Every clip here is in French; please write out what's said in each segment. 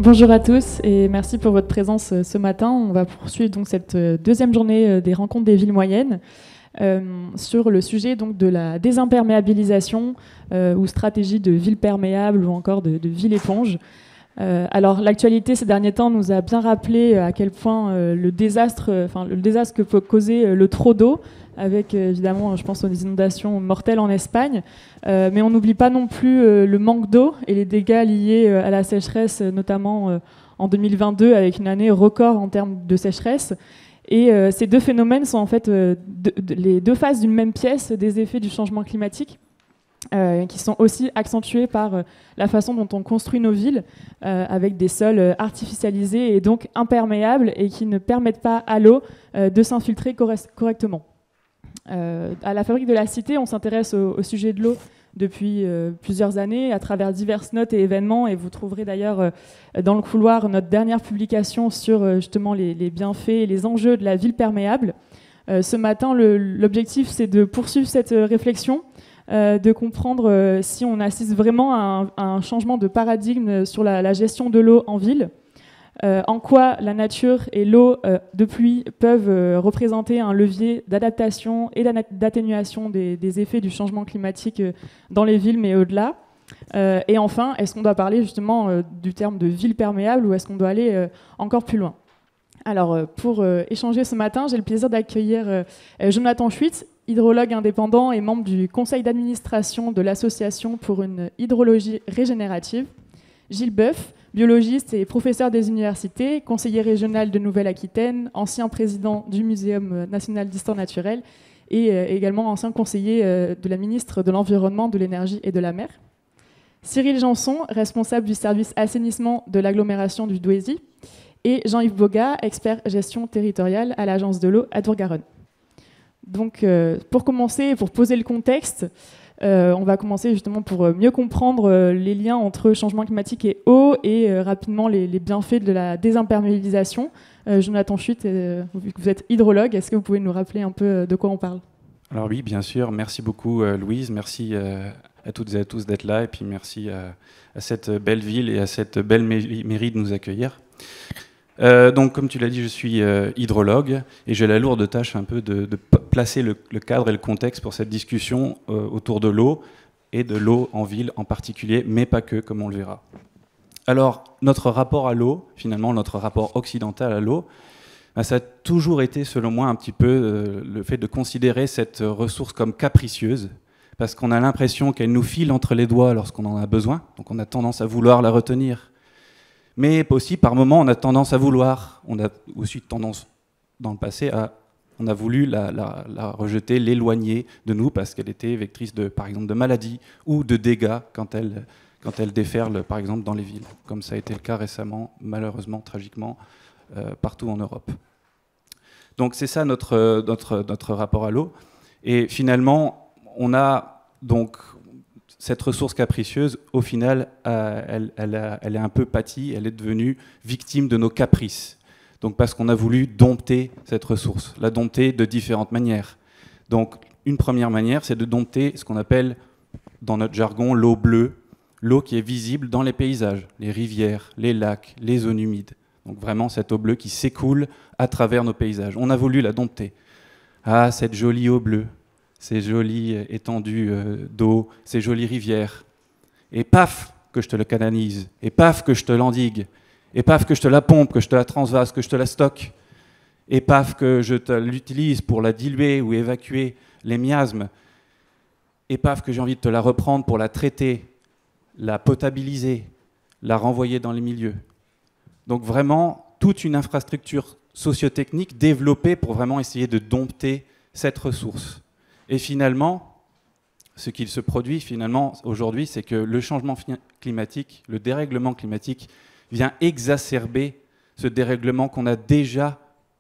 Bonjour à tous et merci pour votre présence ce matin. On va poursuivre donc cette deuxième journée des rencontres des villes moyennes sur le sujet donc de la désimperméabilisation ou stratégie de ville perméable ou encore de ville éponge. Alors l'actualité ces derniers temps nous a bien rappelé à quel point le désastre que peut causer le trop d'eau, avec évidemment, je pense aux inondations mortelles en Espagne, mais on n'oublie pas non plus le manque d'eau et les dégâts liés à la sécheresse, notamment en 2022, avec une année record en termes de sécheresse. Et ces deux phénomènes sont en fait les deux faces d'une même pièce des effets du changement climatique, qui sont aussi accentués par la façon dont on construit nos villes, avec des sols artificialisés et donc imperméables et qui ne permettent pas à l'eau de s'infiltrer correctement. À la Fabrique de la Cité, on s'intéresse au sujet de l'eau depuis plusieurs années à travers diverses notes et événements, et vous trouverez d'ailleurs dans le couloir notre dernière publication sur justement les bienfaits et les enjeux de la ville perméable. Ce matin, l'objectif, c'est de poursuivre cette réflexion, de comprendre si on assiste vraiment à un changement de paradigme sur la gestion de l'eau en ville, en quoi la nature et l'eau de pluie peuvent représenter un levier d'adaptation et d'atténuation des effets du changement climatique dans les villes, mais au-delà. Et enfin, est-ce qu'on doit parler justement du terme de ville perméable ou est-ce qu'on doit aller encore plus loin ? Alors, pour échanger ce matin, j'ai le plaisir d'accueillir Jonathan Schwitz, hydrologue indépendant et membre du conseil d'administration de l'Association pour une hydrologie régénérative, Gilles Boeuf, biologiste et professeur des universités, conseiller régional de Nouvelle-Aquitaine, ancien président du Muséum national d'histoire naturelle et également ancien conseiller de la ministre de l'Environnement, de l'Énergie et de la Mer. Cyril Janson, responsable du service assainissement de l'agglomération du Douaisis, et Jean-Yves Boga, expert gestion territoriale à l'Agence de l'eau à Tour-Garonne. Donc, pour commencer, pour poser le contexte, on va commencer justement pour mieux comprendre les liens entre changement climatique et eau et rapidement les bienfaits de la désimperméabilisation. Jonathan Schwitz, vu que vous êtes hydrologue, est-ce que vous pouvez nous rappeler un peu de quoi on parle ? Alors oui, bien sûr. Merci beaucoup Louise. Merci à toutes et à tous d'être là. Et puis merci à cette belle ville et à cette belle mairie de nous accueillir. Donc, comme tu l'as dit, je suis hydrologue et j'ai la lourde tâche un peu de placer le cadre et le contexte pour cette discussion autour de l'eau et de l'eau en ville en particulier, mais pas que, comme on le verra. Alors, notre rapport à l'eau, finalement, notre rapport occidental à l'eau, ça a toujours été, selon moi, un petit peu le fait de considérer cette ressource comme capricieuse, parce qu'on a l'impression qu'elle nous file entre les doigts lorsqu'on en a besoin, donc on a tendance à vouloir la retenir. Mais aussi, par moments, on a tendance à vouloir, on a aussi tendance, dans le passé, on a voulu la rejeter, l'éloigner de nous, parce qu'elle était vectrice, par exemple, de maladies ou de dégâts quand elle déferle, par exemple, dans les villes, comme ça a été le cas récemment, malheureusement, tragiquement, partout en Europe. Donc c'est ça notre rapport à l'eau. Et finalement, on a donc cette ressource capricieuse, au final, elle est un peu pâtie, elle est devenue victime de nos caprices. Donc parce qu'on a voulu dompter cette ressource, la dompter de différentes manières. Donc une première manière, c'est de dompter ce qu'on appelle, dans notre jargon, l'eau bleue, l'eau qui est visible dans les paysages, les rivières, les lacs, les zones humides. Donc vraiment cette eau bleue qui s'écoule à travers nos paysages. On a voulu la dompter. Ah, cette jolie eau bleue, ces jolies étendues d'eau, ces jolies rivières. Et paf, que je te le canalise. Et paf, que je te l'endigue. Et paf, que je te la pompe, que je te la transvase, que je te la stocke. Et paf, que je l'utilise pour la diluer ou évacuer les miasmes. Et paf, que j'ai envie de te la reprendre pour la traiter, la potabiliser, la renvoyer dans les milieux. Donc vraiment, toute une infrastructure sociotechnique développée pour vraiment essayer de dompter cette ressource. Et finalement, ce qu'il se produit finalement aujourd'hui, c'est que le changement climatique, le dérèglement climatique, vient exacerber ce dérèglement qu'on a déjà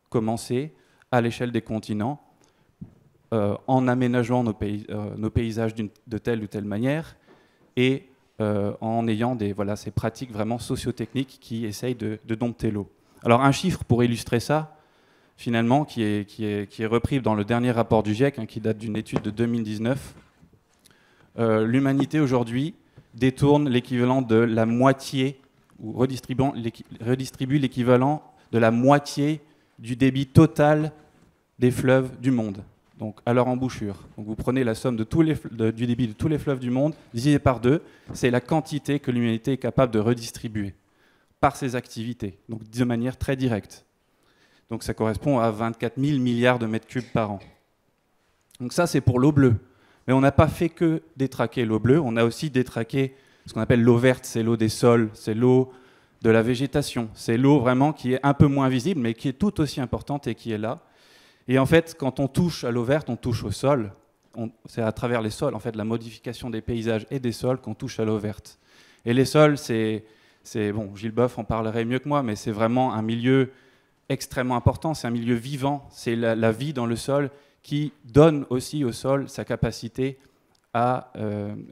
commencé à l'échelle des continents, en aménageant nos paysages de telle ou telle manière et en ayant ces pratiques vraiment sociotechniques qui essayent de dompter l'eau. Alors un chiffre pour illustrer ça, finalement, qui est repris dans le dernier rapport du GIEC, qui date d'une étude de 2019. L'humanité aujourd'hui détourne l'équivalent de la moitié ou redistribue l'équivalent de la moitié du débit total des fleuves du monde, donc à leur embouchure. Donc vous prenez la somme du débit de tous les fleuves du monde, divisé par 2, c'est la quantité que l'humanité est capable de redistribuer par ses activités, donc de manière très directe. Donc ça correspond à 24 000 milliards de mètres cubes par an. Donc ça, c'est pour l'eau bleue. Mais on n'a pas fait que détraquer l'eau bleue, on a aussi détraqué ce qu'on appelle l'eau verte, c'est l'eau des sols, c'est l'eau de la végétation. C'est l'eau vraiment qui est un peu moins visible, mais qui est tout aussi importante et qui est là. Et en fait, quand on touche à l'eau verte, on touche au sol. C'est à travers les sols, en fait, la modification des paysages et des sols qu'on touche à l'eau verte. Et les sols, bon, Gilles Boeuf en parlerait mieux que moi, mais c'est vraiment un milieu extrêmement important, c'est un milieu vivant, c'est la vie dans le sol qui donne aussi au sol sa capacité à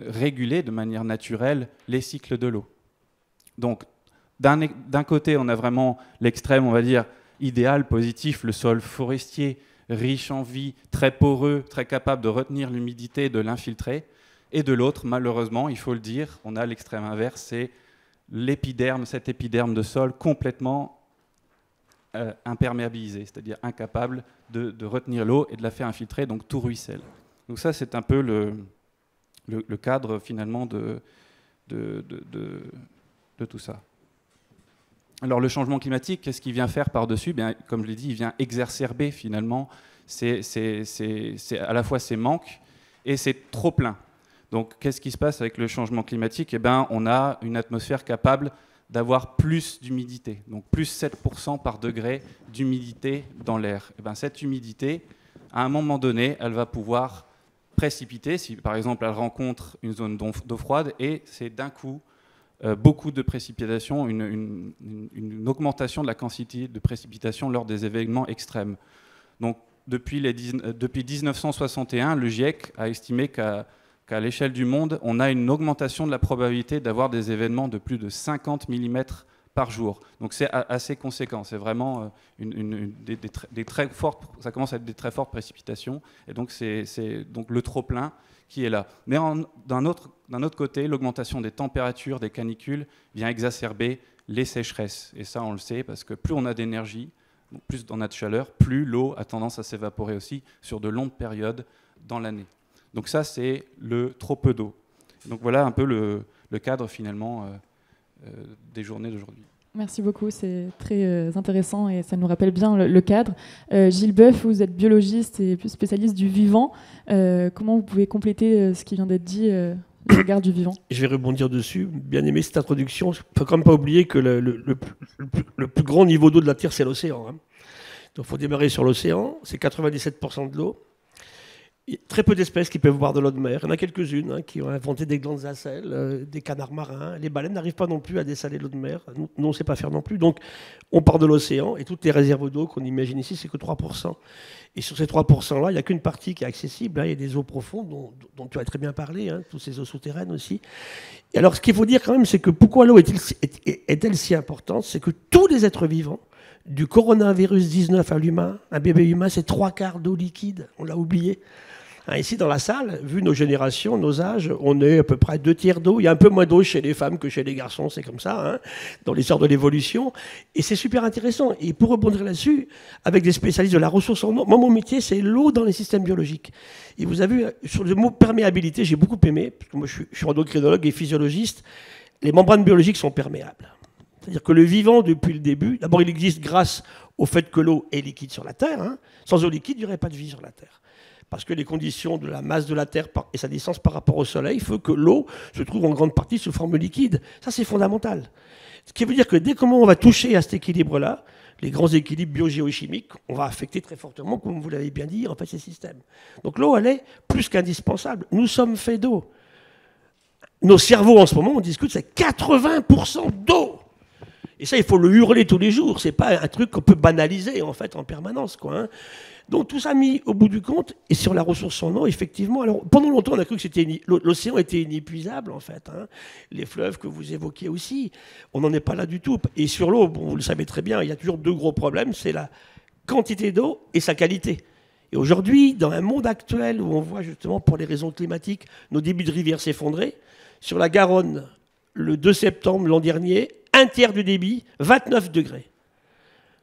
réguler de manière naturelle les cycles de l'eau. Donc, d'un côté, on a vraiment l'extrême, on va dire, idéal, positif, le sol forestier, riche en vie, très poreux, très capable de retenir l'humidité, de l'infiltrer. Et de l'autre, malheureusement, il faut le dire, on a l'extrême inverse, c'est l'épiderme, cet épiderme de sol complètement imperméabilisé, c'est-à-dire incapable de retenir l'eau et de la faire infiltrer, donc tout ruisselle. Donc ça, c'est un peu le cadre finalement de tout ça. Alors le changement climatique, qu'est-ce qu'il vient faire par-dessus ? Bien, comme je l'ai dit, il vient exacerber finalement à la fois ces manques et ces trop-pleins. Donc qu'est-ce qui se passe avec le changement climatique ? Eh bien, on a une atmosphère capable d'avoir plus d'humidité, donc plus 7% par degré d'humidité dans l'air. Eh bien, cette humidité, à un moment donné, elle va pouvoir précipiter, si par exemple elle rencontre une zone d'eau froide, et c'est d'un coup beaucoup de précipitations, une augmentation de la quantité de précipitations lors des événements extrêmes. Donc depuis 1961, le GIEC a estimé qu'à l'échelle du monde, on a une augmentation de la probabilité d'avoir des événements de plus de 50 mm par jour. Donc c'est assez conséquent, c'est vraiment des très fortes, ça commence à être des très fortes précipitations, et donc c'est donc le trop-plein qui est là. Mais d'un autre côté, l'augmentation des températures, des canicules, vient exacerber les sécheresses. Et ça, on le sait, parce que plus on a d'énergie, plus on a de chaleur, plus l'eau a tendance à s'évaporer aussi sur de longues périodes dans l'année. Donc ça, c'est le trop peu d'eau. Donc voilà un peu le cadre, finalement, des journées d'aujourd'hui. Merci beaucoup, c'est très intéressant et ça nous rappelle bien le cadre. Gilles Boeuf, vous êtes biologiste et plus spécialiste du vivant. Comment vous pouvez compléter ce qui vient d'être dit au regard du vivant ? Je vais rebondir dessus. Bien aimé cette introduction. Il ne faut quand même pas oublier que le plus grand niveau d'eau de la Terre, c'est l'océan. Hein. Donc il faut démarrer sur l'océan, c'est 97% de l'eau. Il y a très peu d'espèces qui peuvent boire de l'eau de mer. Il y en a quelques-unes qui ont inventé des glandes à sel, des canards marins. Les baleines n'arrivent pas non plus à dessaler l'eau de mer. Nous, on ne sait pas faire non plus. Donc, on part de l'océan et toutes les réserves d'eau qu'on imagine ici, c'est que 3%. Et sur ces 3%-là, il n'y a qu'une partie qui est accessible. Il y a des eaux profondes dont tu as très bien parlé, toutes ces eaux souterraines aussi. Et alors, ce qu'il faut dire quand même, c'est que pourquoi l'eau est-elle si importante ? C'est que tous les êtres vivants, du coronavirus 19 à l'humain, un bébé humain, c'est 3/4 d'eau liquide. On l'a oublié. Ici, dans la salle, vu nos générations, nos âges, on est à peu près 2/3 d'eau. Il y a un peu moins d'eau chez les femmes que chez les garçons, c'est comme ça, dans l'histoire de l'évolution. Et c'est super intéressant. Et pour rebondir là-dessus, avec des spécialistes de la ressource en eau, moi, mon métier, c'est l'eau dans les systèmes biologiques. Et vous avez vu, sur le mot perméabilité, j'ai beaucoup aimé, parce que moi, je suis endocrinologue et physiologiste, les membranes biologiques sont perméables. C'est-à-dire que le vivant, depuis le début, d'abord, il existe grâce au fait que l'eau est liquide sur la Terre. Sans eau liquide, il n'y aurait pas de vie sur la Terre. Parce que les conditions de la masse de la Terre et sa distance par rapport au Soleil font que l'eau se trouve en grande partie sous forme liquide. Ça, c'est fondamental. Ce qui veut dire que dès que on va toucher à cet équilibre-là, les grands équilibres biogéochimiques, on va affecter très fortement, comme vous l'avez bien dit, en fait, ces systèmes. Donc l'eau, elle est plus qu'indispensable. Nous sommes faits d'eau. Nos cerveaux, en ce moment, on discute, c'est 80% d'eau. Et ça, il faut le hurler tous les jours. C'est pas un truc qu'on peut banaliser, en fait, en permanence, quoi. Donc tout ça mis au bout du compte, et sur la ressource en eau, effectivement, alors pendant longtemps on a cru que l'océan était inépuisable en fait. Les fleuves que vous évoquiez aussi, on n'en est pas là du tout. Et sur l'eau, bon, vous le savez très bien, il y a toujours deux gros problèmes, c'est la quantité d'eau et sa qualité. Et aujourd'hui, dans un monde actuel où on voit justement pour les raisons climatiques nos débits de rivières s'effondrer, sur la Garonne, le 2 septembre l'an dernier, un tiers du débit, 29 degrés.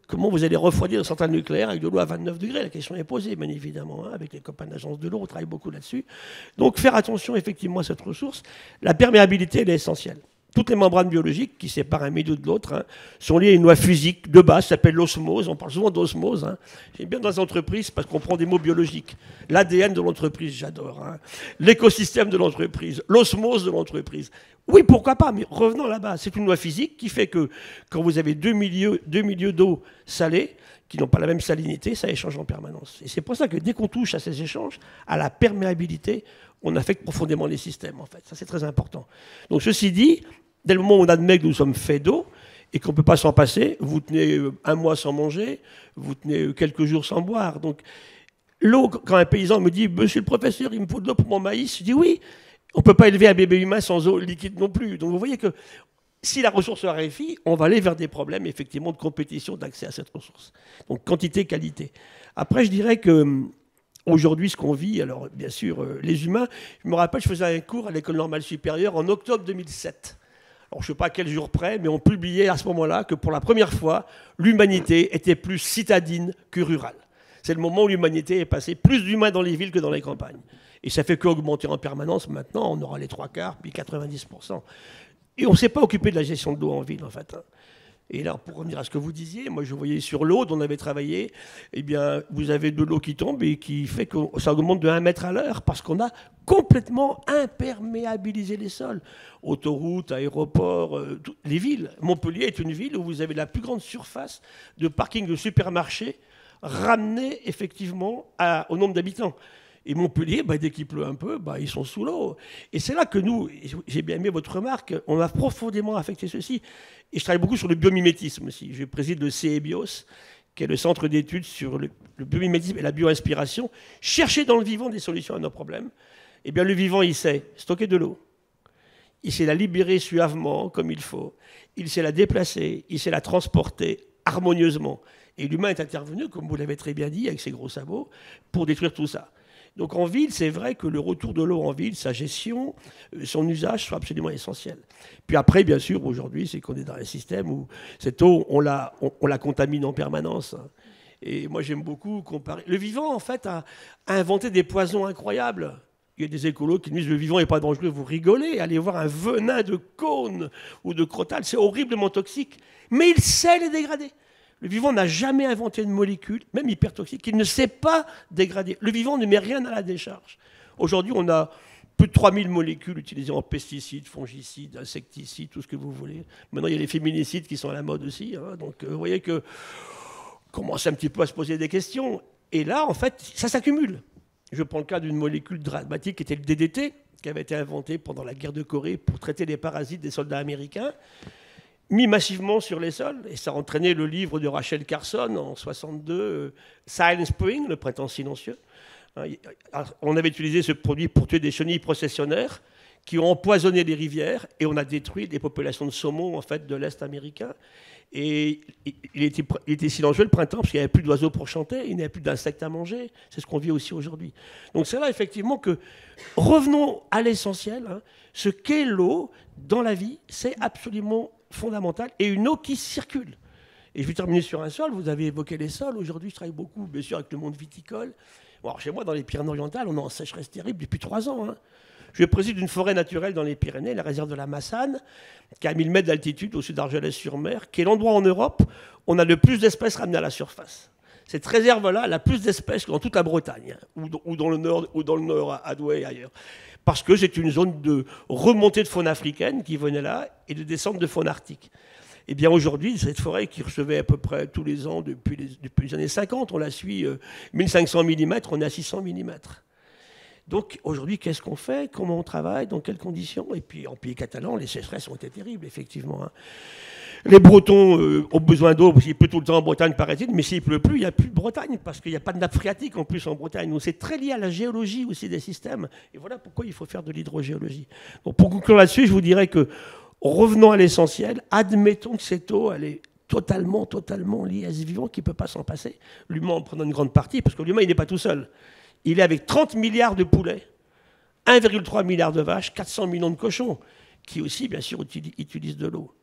Comment vous allez refroidir une centrale nucléaire avec de l'eau à 29 degrés? La question est posée, bien évidemment. Hein, avec les copains de l'agence de l'eau, on travaille beaucoup là-dessus. Donc faire attention effectivement à cette ressource. La perméabilité, elle est essentielle. Toutes les membranes biologiques qui séparent un milieu de l'autre hein, sont liées à une loi physique de base, qui s'appelle l'osmose. On parle souvent d'osmose. Hein. J'aime bien dans les entreprises parce qu'on prend des mots biologiques. L'ADN de l'entreprise, j'adore. Hein. L'écosystème de l'entreprise, l'osmose de l'entreprise. Oui, pourquoi pas, mais revenons là-bas. C'est une loi physique qui fait que quand vous avez deux milieux d'eau salés, qui n'ont pas la même salinité, ça échange en permanence. Et c'est pour ça que dès qu'on touche à ces échanges, à la perméabilité, on affecte profondément les systèmes, en fait. Ça, c'est très important. Donc, ceci dit, dès le moment où on admet que nous sommes faits d'eau et qu'on ne peut pas s'en passer, vous tenez un mois sans manger, vous tenez quelques jours sans boire. Donc, l'eau, quand un paysan me dit « Monsieur le professeur, il me faut de l'eau pour mon maïs », je dis « Oui, on ne peut pas élever un bébé humain sans eau liquide non plus. » Donc, vous voyez que si la ressource se raréfie, on va aller vers des problèmes, effectivement, de compétition, d'accès à cette ressource. Donc, quantité, qualité. Après, je dirais que aujourd'hui, ce qu'on vit, alors, bien sûr, les humains, je me rappelle, je faisais un cours à l'École normale supérieure en octobre 2007. Alors, je ne sais pas à quel jour près, mais on publiait à ce moment-là que pour la première fois, l'humanité était plus citadine que rurale. C'est le moment où l'humanité est passée plus d'humains dans les villes que dans les campagnes. Et ça fait qu'augmenter en permanence. Maintenant, on aura les 3/4, puis 90%. Et on ne s'est pas occupé de la gestion de l'eau en ville, en fait. Et là, pour revenir à ce que vous disiez, moi, je voyais sur l'eau dont on avait travaillé, eh bien, vous avez de l'eau qui tombe et qui fait que ça augmente de 1 mètre à l'heure parce qu'on a complètement imperméabilisé les sols. Autoroutes, aéroports, les villes. Montpellier est une ville où vous avez la plus grande surface de parking de supermarchés ramenée, effectivement, au nombre d'habitants. Et Montpellier, dès qu'il pleut un peu, ils sont sous l'eau. Et c'est là que nous, j'ai bien aimé votre remarque, on a profondément affecté ceci. Et je travaille beaucoup sur le biomimétisme aussi. Je préside le CEBIOS, qui est le centre d'études sur le biomimétisme et la bioinspiration. Chercher dans le vivant des solutions à nos problèmes. Eh bien, le vivant, il sait stocker de l'eau. Il sait la libérer suavement, comme il faut. Il sait la déplacer. Il sait la transporter harmonieusement. Et l'humain est intervenu, comme vous l'avez très bien dit, avec ses gros sabots, pour détruire tout ça. Donc en ville, c'est vrai que le retour de l'eau en ville, sa gestion, son usage sont absolument essentiels. Puis après, bien sûr, aujourd'hui, c'est qu'on est dans un système où cette eau, on la contamine en permanence. Et moi, j'aime beaucoup comparer. Le vivant, en fait, a inventé des poisons incroyables. Il y a des écolos qui disent le vivant n'est pas dangereux, vous rigolez. Allez voir un venin de cône ou de crotale, c'est horriblement toxique. Mais il sait les dégrader. Le vivant n'a jamais inventé une molécule, même hypertoxique, qu'il ne sait pas dégrader. Le vivant ne met rien à la décharge. Aujourd'hui, on a plus de 3000 molécules utilisées en pesticides, fongicides, insecticides, tout ce que vous voulez. Maintenant, il y a les féminicides qui sont à la mode aussi. Hein. Donc, vous voyez qu'on commence un petit peu à se poser des questions. Et là, en fait, ça s'accumule. Je prends le cas d'une molécule dramatique qui était le DDT, qui avait été inventée pendant la guerre de Corée pour traiter les parasites des soldats américains, mis massivement sur les sols, et ça a entraîné le livre de Rachel Carson en 1962, Silent Spring, le printemps silencieux. On avait utilisé ce produit pour tuer des chenilles processionnaires qui ont empoisonné les rivières, et on a détruit les populations de saumon en fait, de l'Est américain. Et il était silencieux le printemps parce qu'il n'y avait plus d'oiseaux pour chanter, il n'y avait plus d'insectes à manger. C'est ce qu'on vit aussi aujourd'hui. Donc c'est là effectivement que revenons à l'essentiel. Hein. Ce qu'est l'eau dans la vie, c'est absolument fondamental, et une eau qui circule. Et je vais terminer sur un sol. Vous avez évoqué les sols. Aujourd'hui, je travaille beaucoup, bien sûr, avec le monde viticole. Bon, alors, chez moi, dans les Pyrénées-Orientales, on est en sécheresse terrible depuis 3 ans. Hein. Je préside une forêt naturelle dans les Pyrénées, la réserve de la Massane, qui a 1000 mètres d'altitude au sud d'Argelès-sur-Mer, qui est l'endroit en Europe où on a le plus d'espèces ramenées à la surface. Cette réserve-là, elle a plus d'espèces que dans toute la Bretagne, hein, ou dans le nord à Douai et ailleurs. Parce que c'est une zone de remontée de faune africaine qui venait là et de descente de faune arctique. Et bien aujourd'hui, cette forêt qui recevait à peu près tous les ans depuis les années 50, on la suit 1500 mm, on est à 600 mm. Donc aujourd'hui, qu'est-ce qu'on fait? Comment on travaille? Dans quelles conditions? Et puis en pays catalan, les sécheresses ont été terribles, effectivement. Hein. Les Bretons ont besoin d'eau, parce qu'il pleut tout le temps en Bretagne, paraît-il, mais s'il ne pleut plus, il n'y a plus de Bretagne, parce qu'il n'y a pas de nappe phréatique en plus en Bretagne. Donc c'est très lié à la géologie aussi des systèmes. Et voilà pourquoi il faut faire de l'hydrogéologie. Donc pour conclure là-dessus, je vous dirais que, revenons à l'essentiel, admettons que cette eau, elle est totalement liée à ce vivant qui ne peut pas s'en passer. L'humain en prenant une grande partie, parce que l'humain, il n'est pas tout seul. Il est avec 30 milliards de poulets, 1,3 milliard de vaches, 400 millions de cochons, qui aussi, bien sûr, utilisent de l'eau.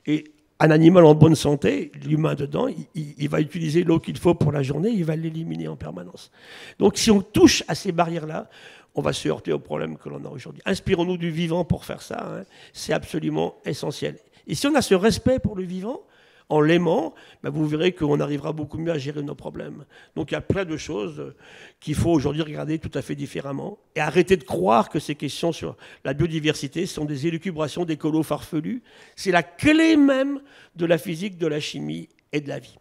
Et un animal en bonne santé, l'humain dedans, il va utiliser l'eau qu'il faut pour la journée, il va l'éliminer en permanence. Donc si on touche à ces barrières-là, on va se heurter au problème que l'on a aujourd'hui. Inspirons-nous du vivant pour faire ça, hein. C'est absolument essentiel. Et si on a ce respect pour le vivant, en l'aimant, ben vous verrez qu'on arrivera beaucoup mieux à gérer nos problèmes. Donc il y a plein de choses qu'il faut aujourd'hui regarder tout à fait différemment et arrêter de croire que ces questions sur la biodiversité sont des élucubrations d'écolos farfelus. C'est la clé même de la physique, de la chimie et de la vie.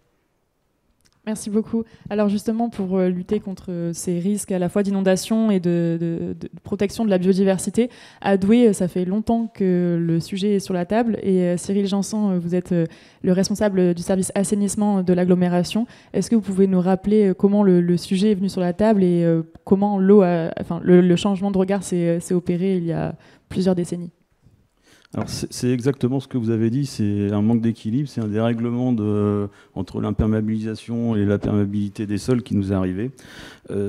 Merci beaucoup. Alors justement, pour lutter contre ces risques à la fois d'inondation et de protection de la biodiversité, à Douai, ça fait longtemps que le sujet est sur la table. Et Cyril Janson, vous êtes le responsable du service assainissement de l'agglomération. Est-ce que vous pouvez nous rappeler comment le sujet est venu sur la table et comment le changement de regard s'est opéré il y a plusieurs décennies ? Alors c'est exactement ce que vous avez dit, c'est un manque d'équilibre, c'est un dérèglement entre l'imperméabilisation et la perméabilité des sols qui nous est arrivé.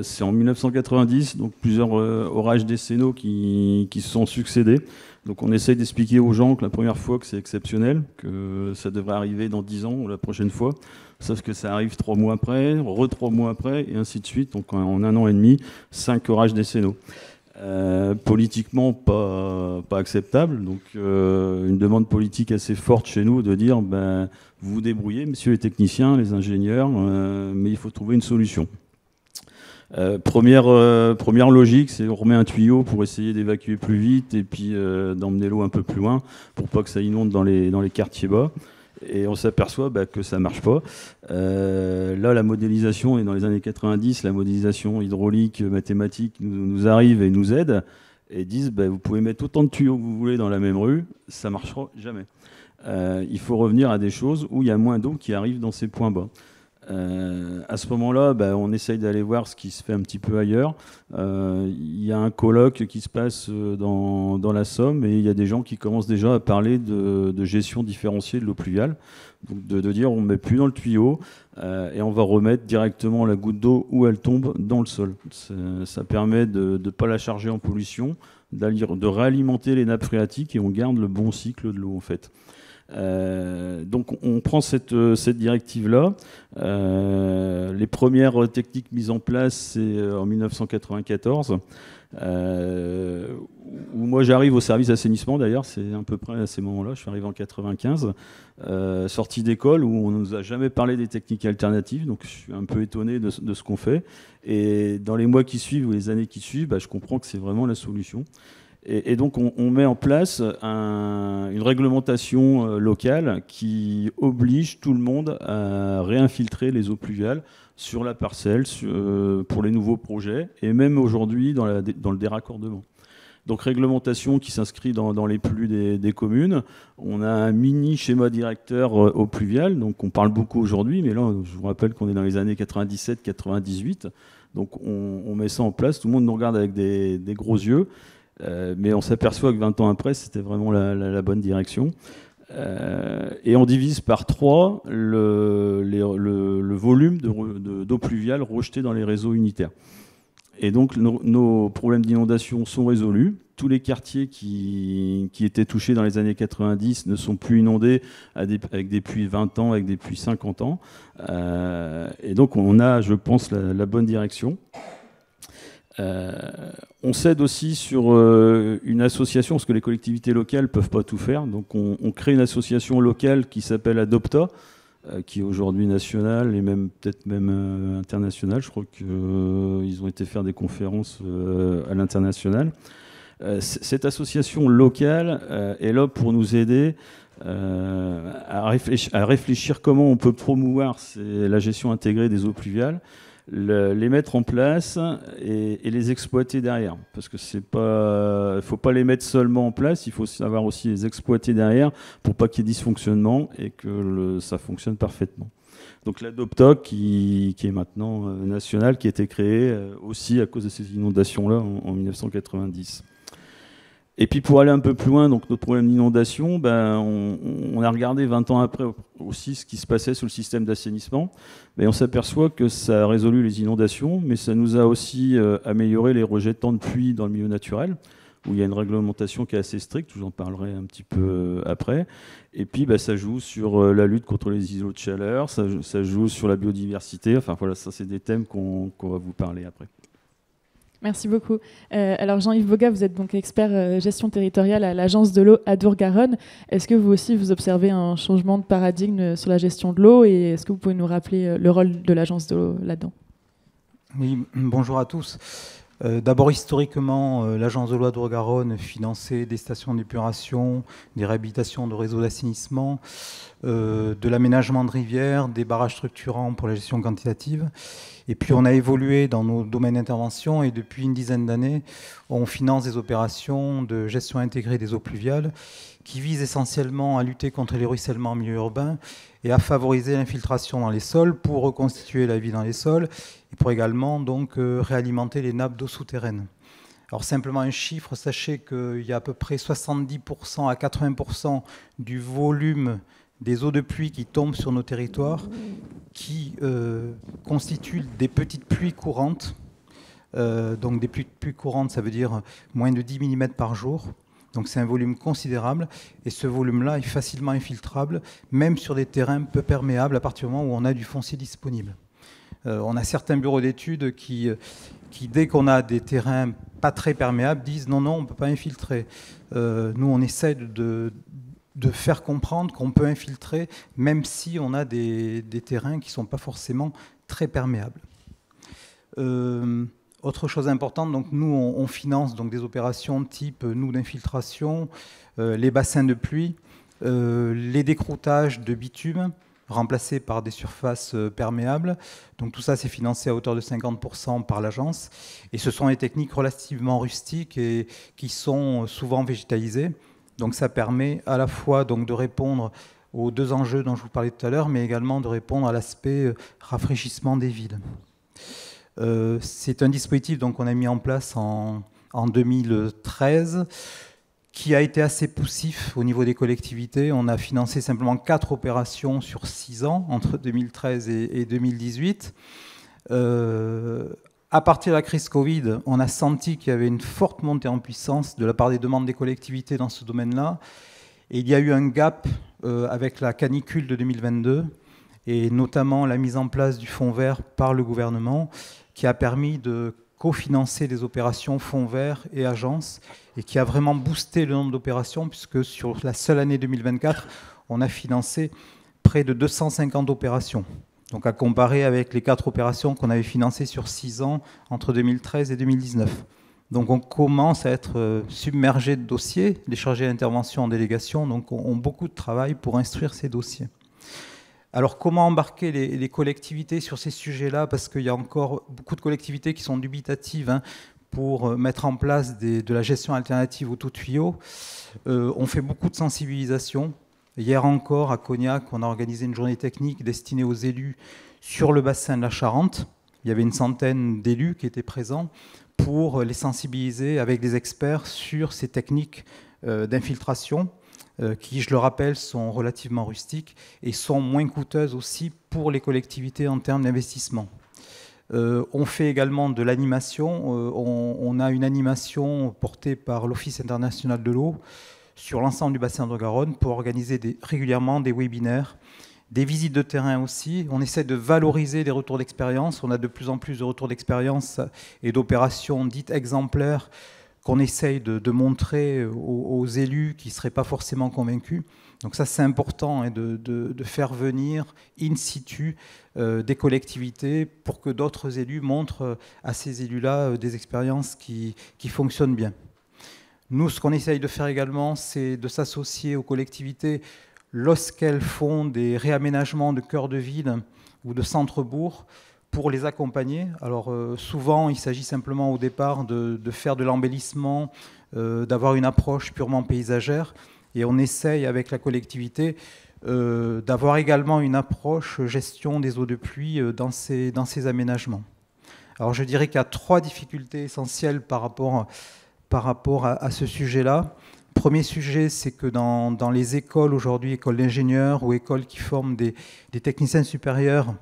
C'est en 1990, donc plusieurs orages décennaux qui se sont succédés. Donc on essaye d'expliquer aux gens que la première fois que c'est exceptionnel, que ça devrait arriver dans 10 ans ou la prochaine fois, sauf que ça arrive 3 mois après, 3 mois après, et ainsi de suite. Donc en 1 an et demi, 5 orages décennaux. Politiquement pas acceptable, donc une demande politique assez forte chez nous de dire vous vous débrouillez, messieurs les techniciens, les ingénieurs, mais il faut trouver une solution. Première logique, c'est on remet un tuyau pour essayer d'évacuer plus vite et puis d'emmener l'eau un peu plus loin pour pas que ça inonde dans les quartiers bas. Et on s'aperçoit que ça ne marche pas. Là, la modélisation, et dans les années 90, la modélisation hydraulique, mathématique nous arrive et nous aide, et disent vous pouvez mettre autant de tuyaux que vous voulez dans la même rue, ça ne marchera jamais. Il faut revenir à des choses où il y a moins d'eau qui arrive dans ces points bas. À ce moment-là, on essaye d'aller voir ce qui se fait un petit peu ailleurs. Il y a un colloque qui se passe dans la Somme et il y a des gens qui commencent déjà à parler de gestion différenciée de l'eau pluviale. Donc de dire on ne met plus dans le tuyau et on va remettre directement la goutte d'eau où elle tombe dans le sol. Ça permet de ne pas la charger en pollution, de réalimenter les nappes phréatiques et on garde le bon cycle de l'eau en fait. Donc on prend cette directive-là. Les premières techniques mises en place, c'est en 1994, où moi j'arrive au service assainissement d'ailleurs, c'est à peu près à ces moments-là, je suis arrivé en 95, sortie d'école où on ne nous a jamais parlé des techniques alternatives, donc je suis un peu étonné de ce qu'on fait. Et dans les mois qui suivent ou les années qui suivent, je comprends que c'est vraiment la solution. Et donc on met en place une réglementation locale qui oblige tout le monde à réinfiltrer les eaux pluviales sur la parcelle pour les nouveaux projets et même aujourd'hui dans le déraccordement. Donc réglementation qui s'inscrit dans les plus des communes. On a un mini schéma directeur eau pluviale, donc on parle beaucoup aujourd'hui, mais là je vous rappelle qu'on est dans les années 97-98, donc on met ça en place, tout le monde nous regarde avec des gros yeux. Mais on s'aperçoit que 20 ans après, c'était vraiment la bonne direction. Et on divise par 3 le volume d'eau pluviale rejetée dans les réseaux unitaires. Et donc nos problèmes d'inondation sont résolus. Tous les quartiers qui étaient touchés dans les années 90 ne sont plus inondés avec des puits 20 ans, avec des puits 50 ans. Et donc on a, je pense, la bonne direction. On s'aide aussi sur une association, parce que les collectivités locales ne peuvent pas tout faire. Donc on crée une association locale qui s'appelle Adopta, qui est aujourd'hui nationale et peut-être même internationale. Je crois qu'ils ont été faire des conférences à l'international. Cette association locale est là pour nous aider à réfléchir comment on peut promouvoir la gestion intégrée des eaux pluviales, les mettre en place et les exploiter derrière. Parce que il faut pas les mettre seulement en place, il faut savoir aussi les exploiter derrière pour pas qu'il y ait dysfonctionnement et que ça fonctionne parfaitement. Donc l'Adopta qui est maintenant nationale, qui a été créée aussi à cause de ces inondations-là en 1990. Et puis pour aller un peu plus loin, donc notre problème d'inondation, on a regardé 20 ans après aussi ce qui se passait sur le système d'assainissement. Mais on s'aperçoit que ça a résolu les inondations, mais ça nous a aussi amélioré les rejets de temps de pluie dans le milieu naturel. où il y a une réglementation qui est assez stricte, j'en parlerai un petit peu après. Et puis ça joue sur la lutte contre les îlots de chaleur, ça joue sur la biodiversité, enfin voilà, ça c'est des thèmes qu'on va vous parler après. Merci beaucoup. Alors Jean-Yves Boga, vous êtes donc expert gestion territoriale à l'Agence de l'eau Adour-Garonne. Est-ce que vous aussi vous observez un changement de paradigme sur la gestion de l'eau et est-ce que vous pouvez nous rappeler le rôle de l'Agence de l'eau là-dedans ? Oui, bonjour à tous. D'abord, historiquement, l'Agence de l'eau Adour-Garonne finançait des stations d'épuration, des réhabilitations de réseaux d'assainissement, de l'aménagement de rivières, des barrages structurants pour la gestion quantitative. Et puis on a évolué dans nos domaines d'intervention et depuis une dizaine d'années, on finance des opérations de gestion intégrée des eaux pluviales qui visent essentiellement à lutter contre les ruissellements en milieu urbain et à favoriser l'infiltration dans les sols pour reconstituer la vie dans les sols et pour également donc réalimenter les nappes d'eau souterraines. Alors simplement un chiffre, sachez qu'il y a à peu près 70% à 80% du volume des eaux de pluie qui tombent sur nos territoires, qui constituent des petites pluies courantes. Donc des pluies courantes, ça veut dire moins de 10 mm par jour. Donc c'est un volume considérable. Et ce volume-là est facilement infiltrable, même sur des terrains peu perméables à partir du moment où on a du foncier disponible. On a certains bureaux d'études qui dès qu'on a des terrains pas très perméables, disent non, on ne peut pas infiltrer. Nous, on essaie de faire comprendre qu'on peut infiltrer même si on a des terrains qui ne sont pas forcément très perméables. Autre chose importante, donc nous on finance donc des opérations type d'infiltration, les bassins de pluie, les décroutages de bitume remplacés par des surfaces perméables. Donc tout ça c'est financé à hauteur de 50% par l'agence et ce sont des techniques relativement rustiques et qui sont souvent végétalisées. Donc ça permet à la fois donc, de répondre aux deux enjeux dont je vous parlais tout à l'heure, mais également de répondre à l'aspect rafraîchissement des villes. C'est un dispositif qu'on a mis en place en 2013 qui a été assez poussif au niveau des collectivités. On a financé simplement 4 opérations sur 6 ans, entre 2013 et 2018. À partir de la crise Covid, on a senti qu'il y avait une forte montée en puissance de la part des demandes des collectivités dans ce domaine-là. Et il y a eu un gap avec la canicule de 2022 et notamment la mise en place du fonds vert par le gouvernement qui a permis de cofinancer des opérations fonds vert et agences et qui a vraiment boosté le nombre d'opérations puisque sur la seule année 2024, on a financé près de 250 opérations. Donc à comparer avec les 4 opérations qu'on avait financées sur 6 ans entre 2013 et 2019. Donc on commence à être submergé de dossiers. Les chargés d'intervention en délégation donc, ont beaucoup de travail pour instruire ces dossiers. Alors comment embarquer les collectivités sur ces sujets-là? Parce qu'il y a encore beaucoup de collectivités qui sont dubitatives pour mettre en place de la gestion alternative au tout tuyau. On fait beaucoup de sensibilisation. Hier encore, à Cognac, on a organisé une journée technique destinée aux élus sur le bassin de la Charente. Il y avait une centaine d'élus qui étaient présents pour les sensibiliser avec des experts sur ces techniques d'infiltration qui, je le rappelle, sont relativement rustiques et sont moins coûteuses aussi pour les collectivités en termes d'investissement. On fait également de l'animation. On a une animation portée par l'Office international de l'eau sur l'ensemble du bassin de Garonne pour organiser régulièrement des webinaires, des visites de terrain aussi. On essaie de valoriser les retours d'expérience. On a de plus en plus de retours d'expérience et d'opérations dites exemplaires qu'on essaye de montrer aux élus qui ne seraient pas forcément convaincus. Donc ça, c'est important de faire venir in situ des collectivités pour que d'autres élus montrent à ces élus-là des expériences qui fonctionnent bien. Nous, ce qu'on essaye de faire également, c'est de s'associer aux collectivités lorsqu'elles font des réaménagements de cœur de ville ou de centre-bourg pour les accompagner. Alors souvent, il s'agit simplement au départ de faire de l'embellissement, d'avoir une approche purement paysagère. Et on essaye avec la collectivité d'avoir également une approche gestion des eaux de pluie dans ces aménagements. Alors je dirais qu'il y a 3 difficultés essentielles par rapport à ce sujet-là. Premier sujet, c'est que dans les écoles aujourd'hui, écoles d'ingénieurs ou écoles qui forment des techniciens supérieurs,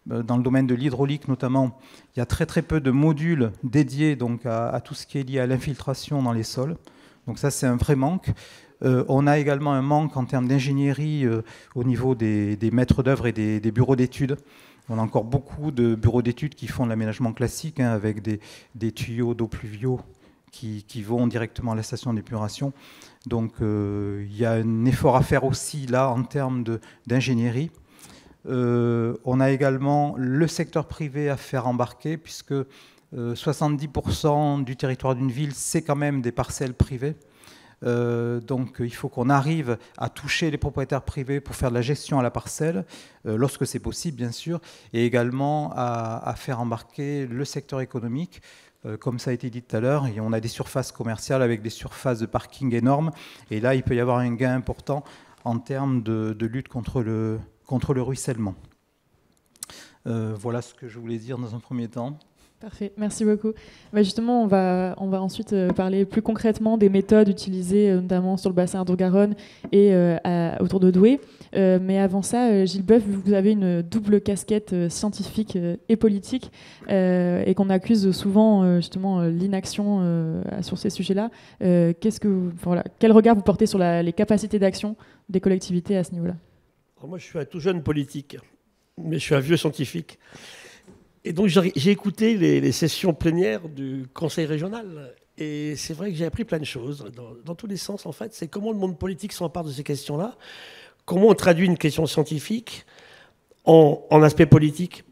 dans le domaine de l'hydraulique notamment, il y a très très peu de modules dédiés donc, à tout ce qui est lié à l'infiltration dans les sols. Donc ça, c'est un vrai manque. On a également un manque en termes d'ingénierie au niveau des maîtres d'œuvre et des bureaux d'études. On a encore beaucoup de bureaux d'études qui font de l'aménagement classique, hein, avec des tuyaux d'eau pluviaux qui vont directement à la station d'épuration. Donc il y a un effort à faire aussi là en termes d'ingénierie. On a également le secteur privé à faire embarquer, puisque 70% du territoire d'une ville, c'est quand même des parcelles privées. Donc il faut qu'on arrive à toucher les propriétaires privés pour faire de la gestion à la parcelle, lorsque c'est possible bien sûr, et également à faire embarquer le secteur économique. Comme ça a été dit tout à l'heure, on a des surfaces commerciales avec des surfaces de parking énormes, et là il peut y avoir un gain important en termes de lutte contre le ruissellement. Voilà ce que je voulais dire dans un premier temps. Parfait, merci beaucoup. Justement, on va ensuite parler plus concrètement des méthodes utilisées, notamment sur le bassin Indre-Garonne et autour de Douai. Mais avant ça, Gilles Boeuf, vous avez une double casquette scientifique et politique, et qu'on accuse souvent justement l'inaction sur ces sujets-là. Quel regard vous portez sur les capacités d'action des collectivités à ce niveau-là? Moi, je suis un tout jeune politique, mais je suis un vieux scientifique. Et donc, j'ai écouté les sessions plénières du Conseil régional. Et c'est vrai que j'ai appris plein de choses, dans tous les sens, en fait. C'est comment le monde politique s'empare de ces questions-là, comment on traduit une question scientifique en aspect politique.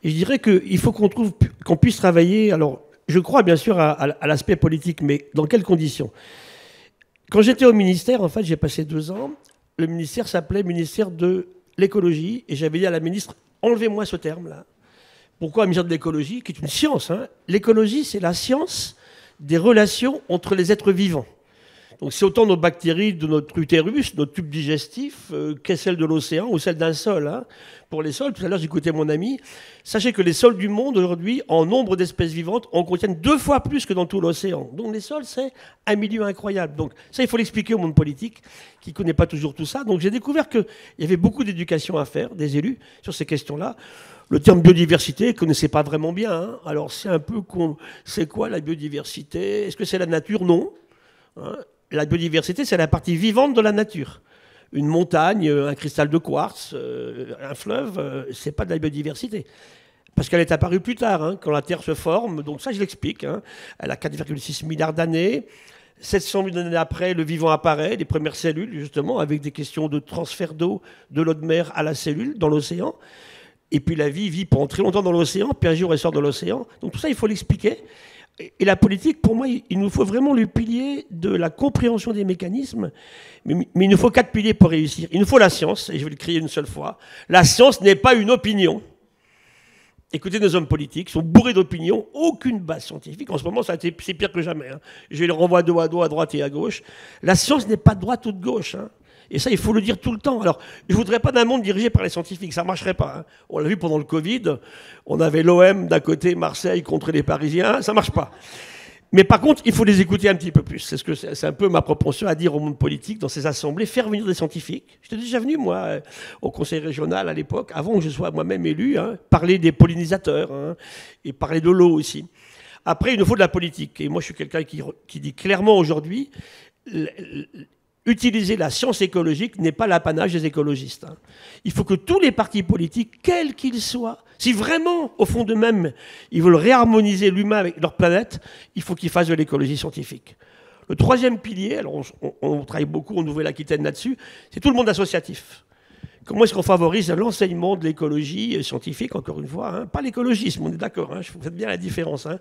Et je dirais qu'il faut qu'on puisse travailler. Alors, je crois bien sûr à l'aspect politique, mais dans quelles conditions? Quand j'étais au ministère, en fait, j'ai passé 2 ans. Le ministère s'appelait ministère de l'écologie. Et j'avais dit à la ministre, enlevez-moi ce terme-là. Pourquoi ministère de l'écologie, qui est une science, hein? L'écologie, c'est la science des relations entre les êtres vivants. Donc c'est autant nos bactéries de notre utérus, notre tube digestif, qu'est celle de l'océan ou celle d'un sol. Hein. Pour les sols, tout à l'heure j'écoutais mon ami, sachez que les sols du monde aujourd'hui, en nombre d'espèces vivantes, en contiennent 2 fois plus que dans tout l'océan. Donc les sols, c'est un milieu incroyable. Donc ça, il faut l'expliquer au monde politique, qui ne connaît pas toujours tout ça. Donc j'ai découvert qu'il y avait beaucoup d'éducation à faire, des élus, sur ces questions-là. Le terme biodiversité, ils ne connaissaient pas vraiment bien. Hein. Alors c'est un peu... C'est quoi la biodiversité? Est-ce que c'est la nature? Non. Hein. La biodiversité, c'est la partie vivante de la nature. Une montagne, un cristal de quartz, un fleuve, c'est pas de la biodiversité. Parce qu'elle est apparue plus tard, hein, quand la Terre se forme. Donc ça, je l'explique. Hein. Elle a 4,6 milliards d'années. 700 000 années après, le vivant apparaît, les premières cellules, justement, avec des questions de transfert d'eau de l'eau de mer à la cellule, dans l'océan. Et puis la vie vit pendant très longtemps dans l'océan, puis un jour elle sort de l'océan. Donc tout ça, il faut l'expliquer. Et la politique, pour moi, il nous faut vraiment le pilier de la compréhension des mécanismes. Mais il nous faut 4 piliers pour réussir. Il nous faut la science, et je vais le crier une seule fois. La science n'est pas une opinion. Écoutez nos hommes politiques, ils sont bourrés d'opinions, aucune base scientifique. En ce moment, c'est pire que jamais. Hein. Je les renvoie dos à dos, à droite et à gauche. La science n'est pas de droite ou de gauche. Hein. Et ça, il faut le dire tout le temps. Alors, je ne voudrais pas d'un monde dirigé par les scientifiques, ça ne marcherait pas. Hein. On l'a vu pendant le Covid, on avait l'OM d'un côté, Marseille contre les Parisiens, ça ne marche pas. Mais par contre, il faut les écouter un petit peu plus. C'est un peu ma propension à dire au monde politique, dans ces assemblées, faire venir des scientifiques. J'étais déjà venu, moi, au conseil régional à l'époque, avant que je sois moi-même élu, hein, parler des pollinisateurs, hein, et parler de l'eau aussi. Après, il nous faut de la politique. Et moi, je suis quelqu'un qui dit clairement aujourd'hui... Utiliser la science écologique n'est pas l'apanage des écologistes. Hein. Il faut que tous les partis politiques, quels qu'ils soient, si vraiment, au fond d'eux-mêmes, ils veulent réharmoniser l'humain avec leur planète, il faut qu'ils fassent de l'écologie scientifique. Le 3e pilier, alors on travaille beaucoup en Nouvelle-Aquitaine là-dessus, c'est tout le monde associatif. Comment est-ce qu'on favorise l'enseignement de l'écologie scientifique, encore une fois, hein, pas l'écologisme, on est d'accord, hein, vous faites bien la différence, hein,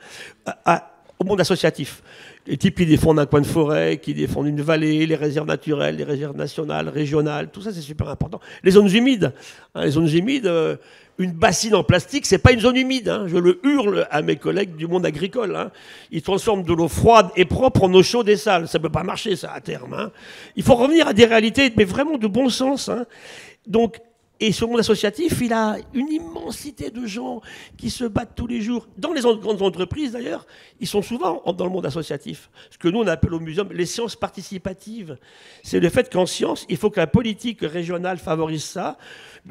au monde associatif. Les types qui défendent un coin de forêt, qui défendent une vallée, les réserves naturelles, les réserves nationales, régionales, tout ça c'est super important. Les zones humides, hein, une bassine en plastique, c'est pas une zone humide. Hein, je le hurle à mes collègues du monde agricole. Hein. Ils transforment de l'eau froide et propre en eau chaude et sale. Ça peut pas marcher ça à terme. Hein. Il faut revenir à des réalités, mais vraiment de bon sens. Hein. Donc Et ce monde associatif, il a une immensité de gens qui se battent tous les jours. Dans les grandes entreprises, d'ailleurs, ils sont souvent dans le monde associatif. Ce que nous, on appelle au muséum les sciences participatives. C'est le fait qu'en sciences, il faut que la politique régionale favorise ça.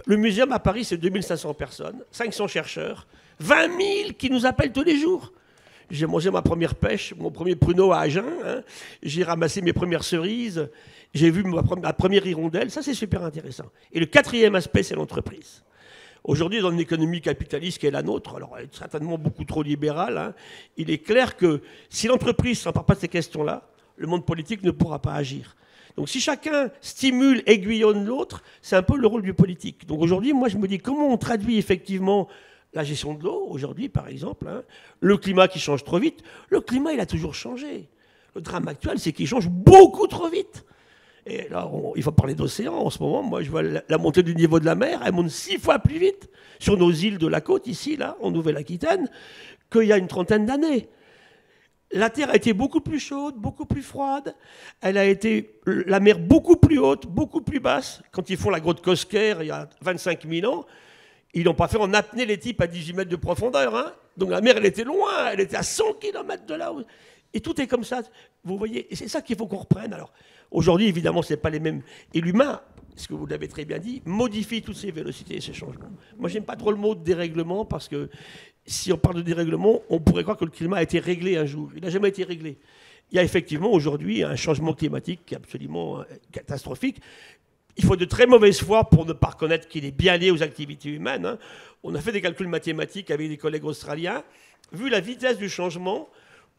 Le muséum à Paris, c'est 2500 personnes, 500 chercheurs, 20 000 qui nous appellent tous les jours. J'ai mangé ma première pêche, mon premier pruneau à Agen, hein. J'ai ramassé mes premières cerises, j'ai vu ma première hirondelle, ça c'est super intéressant. Et le quatrième aspect, c'est l'entreprise. Aujourd'hui, dans une économie capitaliste qui est la nôtre, alors elle est certainement beaucoup trop libérale, hein, il est clair que si l'entreprise ne s'empare pas de ces questions-là, le monde politique ne pourra pas agir. Donc si chacun stimule, aiguillonne l'autre, c'est un peu le rôle du politique. Donc aujourd'hui, moi je me dis comment on traduit effectivement la gestion de l'eau, aujourd'hui par exemple, hein, le climat qui change trop vite. Le climat, il a toujours changé. Le drame actuel, c'est qu'il change beaucoup trop vite. Et là, il faut parler d'océan en ce moment. Moi, je vois la montée du niveau de la mer, elle monte 6 fois plus vite sur nos îles de la côte, ici, là, en Nouvelle-Aquitaine, qu'il y a une trentaine d'années. La Terre a été beaucoup plus chaude, beaucoup plus froide. Elle a été, la mer beaucoup plus haute, beaucoup plus basse. Quand ils font la grotte Cosquer, il y a 25 000 ans, ils n'ont pas fait en apnée les types à 18 mètres de profondeur. Hein. Donc la mer, elle était loin, elle était à 100 km de là. Et tout est comme ça. Vous voyez, et c'est ça qu'il faut qu'on reprenne. Alors, aujourd'hui, évidemment, ce n'est pas les mêmes. Et l'humain, ce que vous l'avez très bien dit, modifie toutes ces vélocités et ces changements. Moi, j'aime pas trop le mot de dérèglement parce que si on parle de dérèglement, on pourrait croire que le climat a été réglé un jour. Il n'a jamais été réglé. Il y a effectivement aujourd'hui un changement climatique qui est absolument catastrophique. Il faut de très mauvaise foi pour ne pas reconnaître qu'il est bien lié aux activités humaines. Hein. On a fait des calculs mathématiques avec des collègues australiens. Vu la vitesse du changement,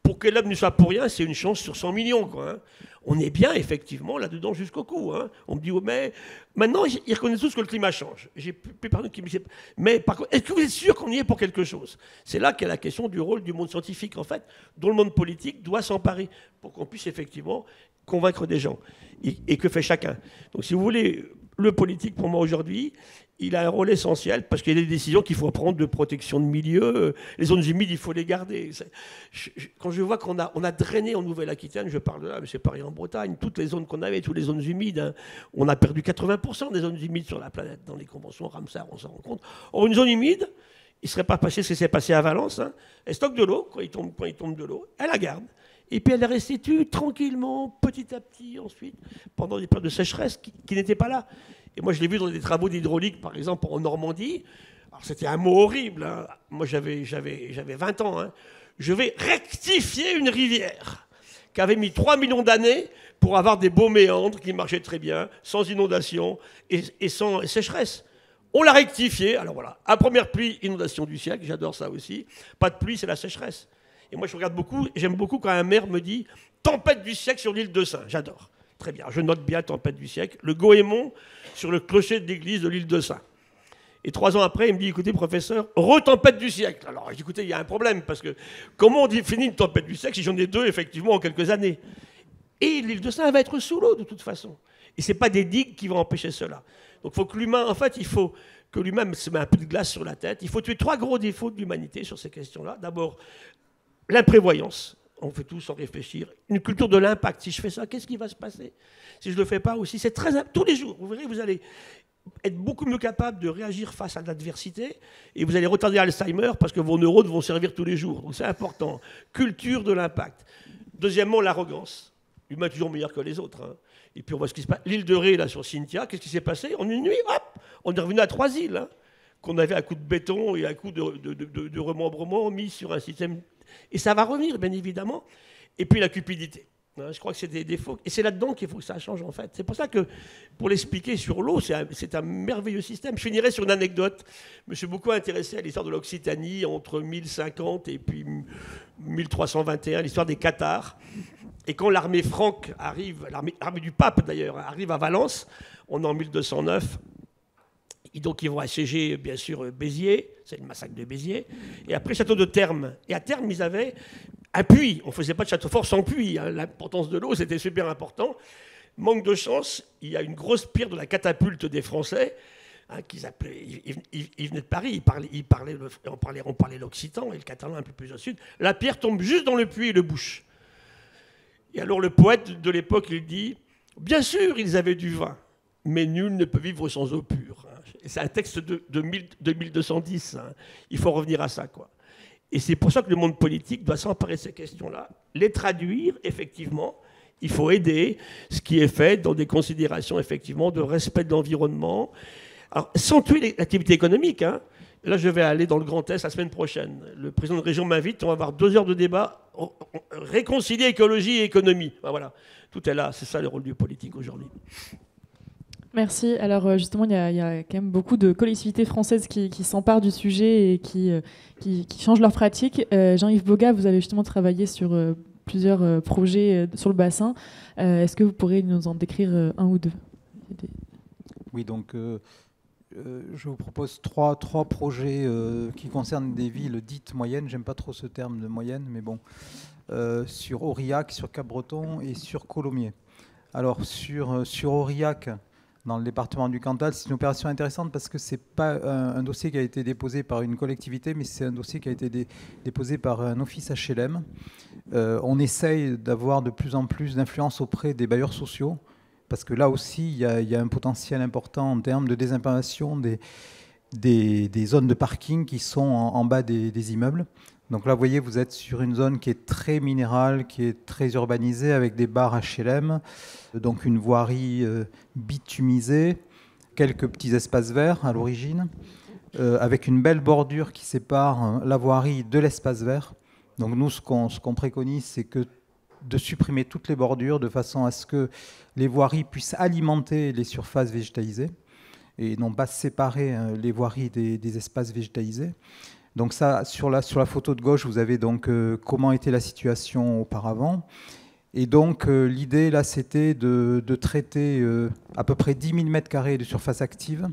pour que l'homme ne soit pour rien, c'est une chance sur 100 millions. Quoi, hein. On est bien, effectivement, là-dedans jusqu'au cou. Hein. On me dit, oh, mais maintenant, ils reconnaissent tous que le climat change. J'ai plus pardon qui me dit, mais par contre, est-ce que vous êtes sûr qu'on y est pour quelque chose? C'est là qu'est la question du rôle du monde scientifique, en fait, dont le monde politique doit s'emparer pour qu'on puisse effectivement convaincre des gens. Et que fait chacun? Donc, si vous voulez, le politique, pour moi, aujourd'hui, il a un rôle essentiel parce qu'il y a des décisions qu'il faut prendre de protection de milieu. Les zones humides, il faut les garder. Quand je vois qu'on a drainé en Nouvelle-Aquitaine, je parle de là, mais c'est pareil en Bretagne, toutes les zones qu'on avait, toutes les zones humides, hein, on a perdu 80% des zones humides sur la planète. Dans les conventions Ramsar, on s'en rend compte. Or, une zone humide, il ne serait pas passé ce qui s'est passé à Valence. Hein. Elle stocke de l'eau, quand il tombe de l'eau, elle la garde. Et puis elle la restitue tranquillement, petit à petit, ensuite, pendant des périodes de sécheresse qui n'étaient pas là. Et moi, je l'ai vu dans des travaux d'hydraulique, par exemple, en Normandie. Alors, c'était un mot horrible. Hein. Moi, j'avais 20 ans. Hein. Je vais rectifier une rivière qui avait mis 3 millions d'années pour avoir des beaux méandres qui marchaient très bien, sans inondation et sans sécheresse. On l'a rectifié. Alors voilà, à première pluie, inondation du siècle. J'adore ça aussi. Pas de pluie, c'est la sécheresse. Et moi, je regarde beaucoup, j'aime beaucoup quand un maire me dit « Tempête du siècle sur l'île de Saint ». J'adore. Très bien, je note bien Tempête du siècle. Le goémon sur le clocher de l'église de l'île de Saint. Et 3 ans après, il me dit « Écoutez, professeur, retempête du siècle ». Alors, je dis « Écoutez, il y a un problème, parce que comment on définit une tempête du siècle si j'en ai 2, effectivement, en quelques années ?» Et l'île de Saint va être sous l'eau, de toute façon. Et ce n'est pas des digues qui vont empêcher cela. Donc, il faut que l'humain, en fait, il faut que l'humain se mette un peu de glace sur la tête. Il faut tuer 3 gros défauts de l'humanité sur ces questions-là. D'abord, l'imprévoyance, on fait tout sans réfléchir. Une culture de l'impact. Si je fais ça, qu'est-ce qui va se passer? Si je ne le fais pas aussi, c'est très... Tous les jours, vous verrez, vous allez être beaucoup mieux capable de réagir face à l'adversité et vous allez retarder Alzheimer parce que vos neurones vont servir tous les jours. Donc c'est important. Culture de l'impact. Deuxièmement, l'arrogance. L'humain est toujours meilleur que les autres. Hein. Et puis on voit ce qui se passe. L'île de Ré, là, sur Cynthia, qu'est-ce qui s'est passé? En une nuit, hop, on est revenu à 3 îles. Hein, qu'on avait à coup de béton et à coup de remembrement mis sur un système... Et ça va revenir, bien évidemment. Et puis la cupidité. Je crois que c'est des défauts. Et c'est là-dedans qu'il faut que ça change, en fait. C'est pour ça que, pour l'expliquer sur l'eau, c'est un merveilleux système. Je finirai sur une anecdote. Je me suis beaucoup intéressé à l'histoire de l'Occitanie entre 1050 et puis 1321, l'histoire des Cathares. Et quand l'armée franque arrive, l'armée du pape d'ailleurs, arrive à Valence, on est en 1209. Et donc ils vont assiéger, bien sûr, Béziers, c'est le massacre de Béziers, et après château de Thermes. Et à Thermes, ils avaient un puits. On ne faisait pas de château fort sans puits. Hein. L'importance de l'eau, c'était super important. Manque de chance, il y a une grosse pierre de la catapulte des Français, hein, qu'ils appelaient, ils venaient de Paris, on parlait l'occitan et le catalan un peu plus au sud. La pierre tombe juste dans le puits et le bouche. Et alors le poète de l'époque, il dit, bien sûr, ils avaient du vin, mais nul ne peut vivre sans eau pure. Hein. C'est un texte de 2210. Hein. Il faut revenir à ça, quoi. Et c'est pour ça que le monde politique doit s'emparer de ces questions-là, les traduire, effectivement. Il faut aider ce qui est fait dans des considérations, effectivement, de respect de l'environnement. Alors, sans tuer l'activité économique, hein. Là, je vais aller dans le Grand Est la semaine prochaine. Le président de région m'invite, on va avoir 2 heures de débat, réconcilier écologie et économie. Ben voilà, tout est là, c'est ça le rôle du politique aujourd'hui. Merci. Alors justement, il y a quand même beaucoup de collectivités françaises qui s'emparent du sujet et qui changent leurs pratiques. Jean-Yves Boga, vous avez justement travaillé sur plusieurs projets sur le bassin. Est-ce que vous pourrez nous en décrire un ou deux? Oui, donc je vous propose trois projets qui concernent des villes dites moyennes. J'aime pas trop ce terme de moyenne, mais bon, sur Aurillac, sur Cap-Breton et sur Colomiers. Alors sur Aurillac, dans le département du Cantal, c'est une opération intéressante parce que c'est pas un dossier qui a été déposé par une collectivité, mais c'est un dossier qui a été déposé par un office HLM. On essaye d'avoir de plus en plus d'influence auprès des bailleurs sociaux, parce que là aussi, il y a un potentiel important en termes de désimplantation des zones de parking qui sont en bas des immeubles. Donc là, vous voyez, vous êtes sur une zone qui est très minérale, qui est très urbanisée, avec des bars HLM, donc une voirie bitumisée, quelques petits espaces verts à l'origine, avec une belle bordure qui sépare la voirie de l'espace vert. Donc nous, ce qu'on préconise, c'est de supprimer toutes les bordures de façon à ce que les voiries puissent alimenter les surfaces végétalisées et non pas séparer les voiries des espaces végétalisés. Donc ça, sur la photo de gauche, vous avez donc comment était la situation auparavant. Et donc l'idée là, c'était de traiter à peu près 10 000 m² de surface active.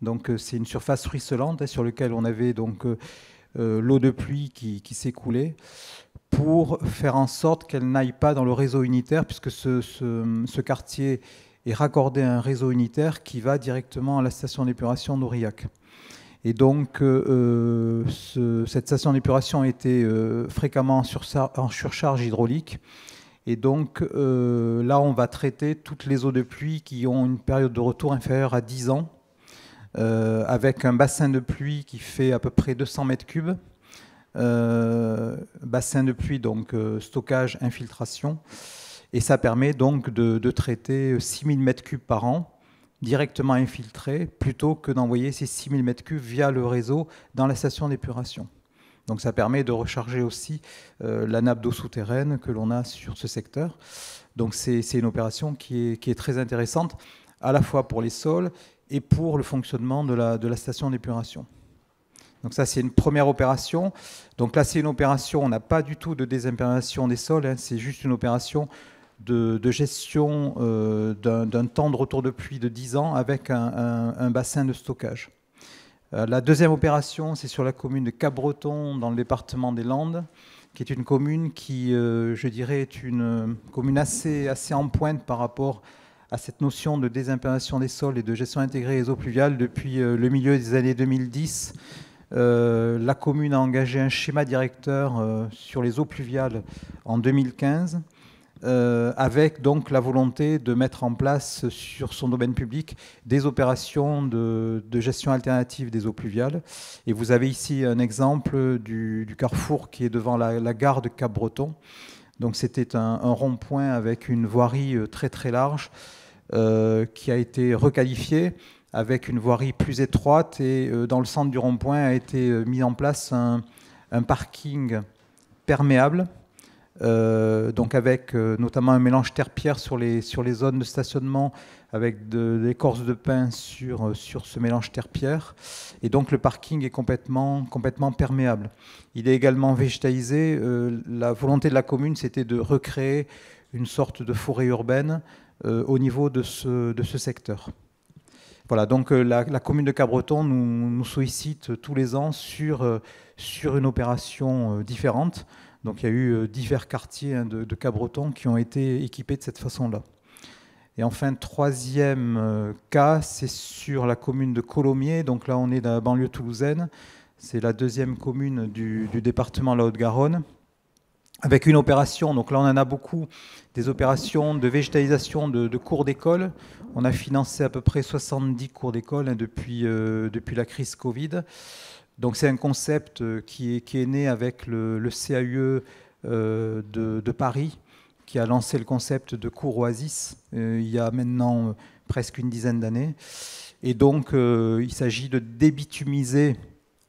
Donc c'est une surface ruisselante sur laquelle on avait donc l'eau de pluie qui s'écoulait, pour faire en sorte qu'elle n'aille pas dans le réseau unitaire, puisque ce quartier est raccordé à un réseau unitaire qui va directement à la station d'épuration d'Aurillac. Et donc, cette station d'épuration était fréquemment en surcharge hydraulique. Et donc, là, on va traiter toutes les eaux de pluie qui ont une période de retour inférieure à 10 ans, avec un bassin de pluie qui fait à peu près 200 m3. Bassin de pluie, donc stockage, infiltration. Et ça permet donc de traiter 6000 m3 par an, directement infiltrés, plutôt que d'envoyer ces 6000 m3 via le réseau dans la station d'épuration. Donc ça permet de recharger aussi la nappe d'eau souterraine que l'on a sur ce secteur. Donc c'est une opération qui est très intéressante, à la fois pour les sols et pour le fonctionnement de la station d'épuration. Donc ça, c'est une première opération. Donc là, c'est une opération, on n'a pas du tout de désimprégnation des sols, hein, c'est juste une opération de gestion d'un temps de retour de pluie de 10 ans avec un bassin de stockage. La deuxième opération, c'est sur la commune de Cap-Breton, dans le département des Landes, qui est une commune qui, je dirais, est une commune assez en pointe par rapport à cette notion de désimprégnation des sols et de gestion intégrée des eaux pluviales depuis le milieu des années 2010. La commune a engagé un schéma directeur sur les eaux pluviales en 2015, avec donc la volonté de mettre en place sur son domaine public des opérations de gestion alternative des eaux pluviales. Et vous avez ici un exemple du carrefour qui est devant la gare de Cap-Breton. Donc c'était un rond-point avec une voirie très très large qui a été requalifiée, avec une voirie plus étroite, et dans le centre du rond-point a été mis en place un parking perméable, donc avec notamment un mélange terre-pierre sur les zones de stationnement, avec de l'écorce de pin sur ce mélange terre-pierre, et donc le parking est complètement perméable. Il est également végétalisé. La volonté de la commune, c'était de recréer une sorte de forêt urbaine au niveau de ce secteur. Voilà, donc la commune de Cap-Breton nous sollicite tous les ans sur une opération différente. Donc il y a eu divers quartiers de Cap-Breton qui ont été équipés de cette façon-là. Et enfin, troisième cas, c'est sur la commune de Colomiers. Donc là, on est dans la banlieue toulousaine. C'est la deuxième commune du département de la Haute-Garonne. avec une opération, donc là on en a beaucoup, des opérations de végétalisation de cours d'école. On a financé à peu près 70 cours d'école depuis la crise Covid. Donc c'est un concept qui est né avec le CAUE de Paris, qui a lancé le concept de cours Oasis il y a maintenant presque une dizaine d'années. Et donc il s'agit de débitumiser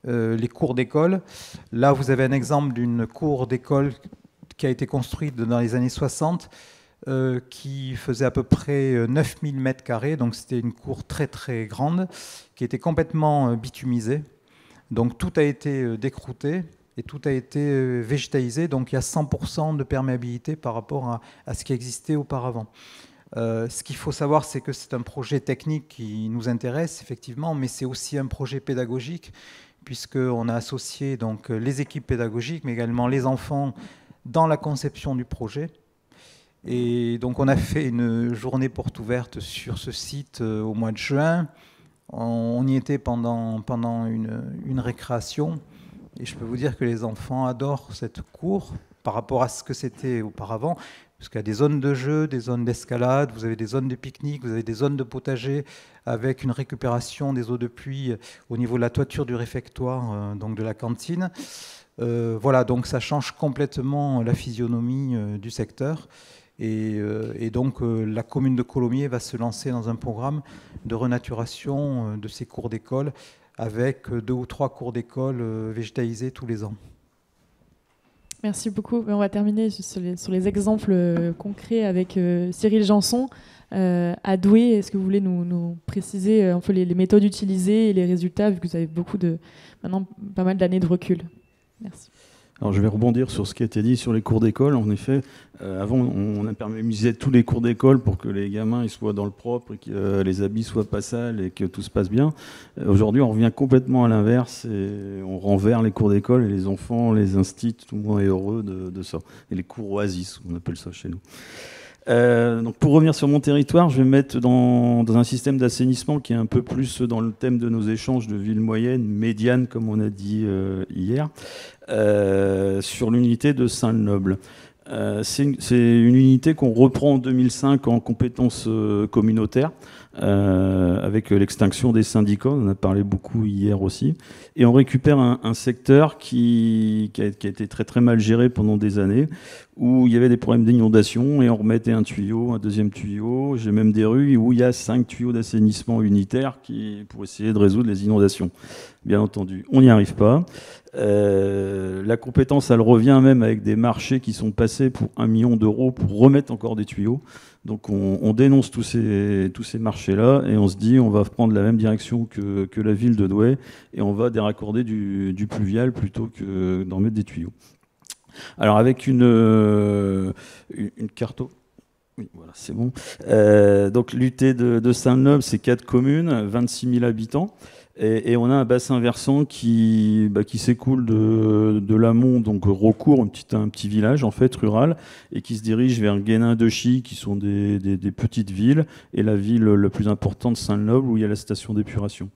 les cours d'école. Là vous avez un exemple d'une cour d'école qui a été construite dans les années 60, qui faisait à peu près 9000 mètres carrés, donc c'était une cour très très grande, qui était complètement bitumisée. Donc tout a été décrouté et tout a été végétalisé, donc il y a 100% de perméabilité par rapport à ce qui existait auparavant. Ce qu'il faut savoir, c'est que c'est un projet technique qui nous intéresse, effectivement, mais c'est aussi un projet pédagogique, puisqu'on a associé donc, les équipes pédagogiques, mais également les enfants dans la conception du projet. Et donc on a fait une journée porte ouverte sur ce site au mois de juin. On y était pendant une récréation. Et je peux vous dire que les enfants adorent cette cour par rapport à ce que c'était auparavant. Parce qu'il y a des zones de jeu, des zones d'escalade, vous avez des zones de pique-nique, vous avez des zones de potager avec une récupération des eaux de pluie au niveau de la toiture du réfectoire, donc de la cantine. Voilà, donc ça change complètement la physionomie du secteur. Et donc la commune de Colomiers va se lancer dans un programme de renaturation de ces cours d'école avec 2 ou 3 cours d'école végétalisés tous les ans. Merci beaucoup. On va terminer sur les exemples concrets avec Cyril Janson. À Douai, est-ce que vous voulez nous préciser un peu les méthodes utilisées et les résultats, vu que vous avez maintenant pas mal d'années de recul? Merci. Alors je vais rebondir sur ce qui a été dit sur les cours d'école. En effet, avant on imperméabilisait tous les cours d'école pour que les gamins ils soient dans le propre et que les habits soient pas sales et que tout se passe bien. Aujourd'hui on revient complètement à l'inverse et on renverse les cours d'école et les enfants, les instits, tout le monde est heureux de ça. Et les cours oasis, on appelle ça chez nous. Donc pour revenir sur mon territoire, je vais me mettre dans un système d'assainissement qui est un peu plus dans le thème de nos échanges de ville moyenne, médiane comme on a dit hier, sur l'unité de Saint-Noble. C'est une unité qu'on reprend en 2005 en compétences communautaires, avec l'extinction des syndicats, on en a parlé beaucoup hier aussi, et on récupère un secteur qui a été très très mal géré pendant des années, où il y avait des problèmes d'inondation, et on remettait un tuyau, un deuxième tuyau, j'ai même des rues où il y a 5 tuyaux d'assainissement unitaires pour essayer de résoudre les inondations. Bien entendu, on n'y arrive pas. La compétence, elle revient même avec des marchés qui sont passés pour 1 million d'euros pour remettre encore des tuyaux. Donc on dénonce tous ces marchés-là et on se dit on va prendre la même direction que la ville de Douai et on va déraccorder du pluvial plutôt que d'en mettre des tuyaux. Alors avec une carte. Oui, voilà, c'est bon. Donc l'UT de Saint-Noble, c'est 4 communes, 26 000 habitants. Et on a un bassin versant qui s'écoule de l'amont, donc Raucourt, un petit village en fait rural, et qui se dirige vers Guénin-Dechy, qui sont des petites villes, et la ville la plus importante, Saint-Noble, où il y a la station d'épuration.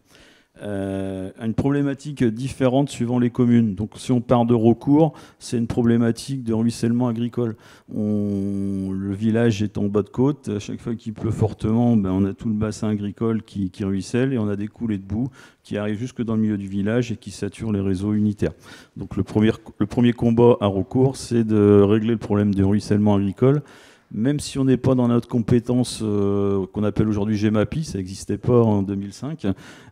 Une problématique différente suivant les communes. Donc si on part de Raucourt, c'est une problématique de ruissellement agricole. Le village est en bas de côte, à chaque fois qu'il pleut fortement, on a tout le bassin agricole qui ruisselle et on a des coulées de boue qui arrivent jusque dans le milieu du village et qui saturent les réseaux unitaires. Donc le premier combat à Raucourt, c'est de régler le problème du ruissellement agricole. Même si on n'est pas dans notre compétence qu'on appelle aujourd'hui GEMAPI, ça n'existait pas en 2005,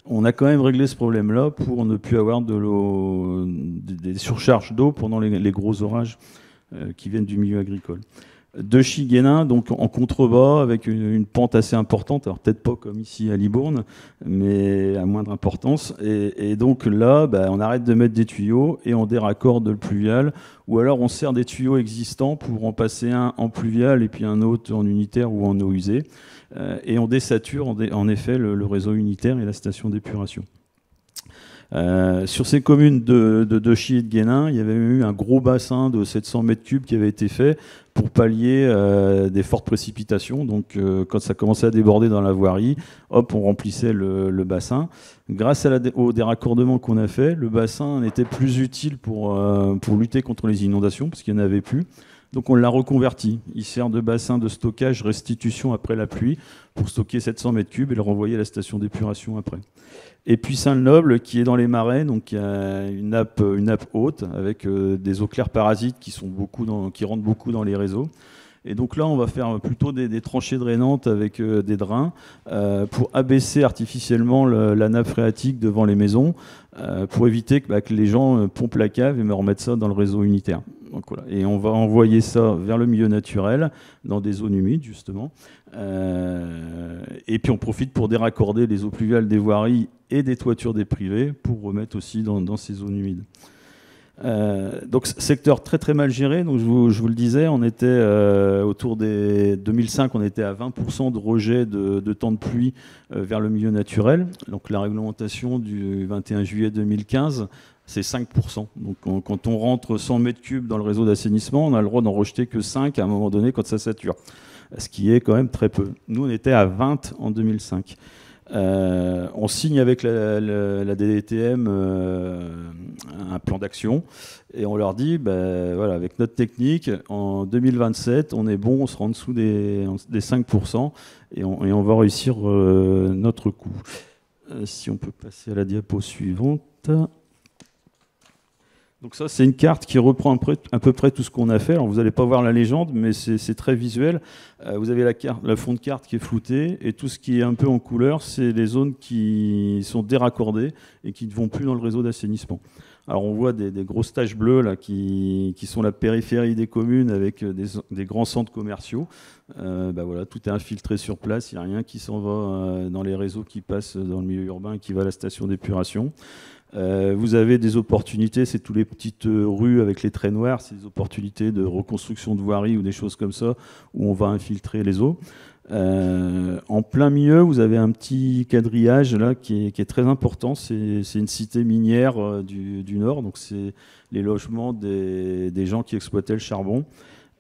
on a quand même réglé ce problème-là pour ne plus avoir des surcharges d'eau pendant les gros orages qui viennent du milieu agricole. Dechy-Guénin, donc en contrebas, avec une pente assez importante, alors peut-être pas comme ici à Libourne, mais à moindre importance. Et donc là, on arrête de mettre des tuyaux et on déraccorde le pluvial, ou alors on sert des tuyaux existants pour en passer un en pluvial et puis un autre en unitaire ou en eau usée. Et on désature en effet le réseau unitaire et la station d'épuration. Sur ces communes de Dochy et de Guénin, il y avait eu un gros bassin de 700 mètres cubes qui avait été fait pour pallier des fortes précipitations. Donc quand ça commençait à déborder dans la voirie, hop, on remplissait le bassin. Grâce au déraccordement qu'on a fait, le bassin était plus utile pour lutter contre les inondations, parce qu'il n'y en avait plus. Donc on l'a reconverti. Il sert de bassin de stockage, restitution après la pluie, pour stocker 700 mètres cubes et le renvoyer à la station d'épuration après. Et puis Saint-Noble, qui est dans les marais, donc il y a une nappe haute avec des eaux claires parasites qui rentrent beaucoup dans les réseaux. Et donc là, on va faire plutôt des tranchées drainantes avec des drains pour abaisser artificiellement la nappe phréatique devant les maisons, pour éviter que les gens pompent la cave et me remettent ça dans le réseau unitaire. Donc, voilà. Et on va envoyer ça vers le milieu naturel, dans des zones humides justement. Et puis on profite pour déraccorder les eaux pluviales des voiries et des toitures des privés pour remettre aussi dans ces zones humides. Donc secteur très très mal géré. Donc je vous le disais, on était autour des 2005, on était à 20% de rejet de temps de pluie vers le milieu naturel. Donc la réglementation du 21 juillet 2015, c'est 5%. Donc quand on rentre 100 mètres cubes dans le réseau d'assainissement, on a le droit d'en rejeter que 5 à un moment donné quand ça sature, ce qui est quand même très peu. Nous on était à 20 en 2005. On signe avec la DDTM un plan d'action et on leur dit, voilà, avec notre technique, en 2027, on est bon, on sera en dessous des 5% et on va réussir notre coup. Si on peut passer à la diapo suivante. Donc ça, c'est une carte qui reprend à peu près tout ce qu'on a fait. Alors vous n'allez pas voir la légende, mais c'est très visuel. Vous avez la fond de carte qui est flouté, et tout ce qui est un peu en couleur, c'est les zones qui sont déraccordées et qui ne vont plus dans le réseau d'assainissement. Alors on voit des grosses taches bleues là, qui sont la périphérie des communes avec des grands centres commerciaux. Voilà, tout est infiltré sur place, il n'y a rien qui s'en va dans les réseaux qui passent dans le milieu urbain et qui va à la station d'épuration. Vous avez des opportunités, c'est toutes les petites rues avec les traits noirs, c'est des opportunités de reconstruction de voiries ou des choses comme ça, où on va infiltrer les eaux. En plein milieu, vous avez un petit quadrillage là, qui est très important, c'est une cité minière du Nord, donc c'est les logements des gens qui exploitaient le charbon.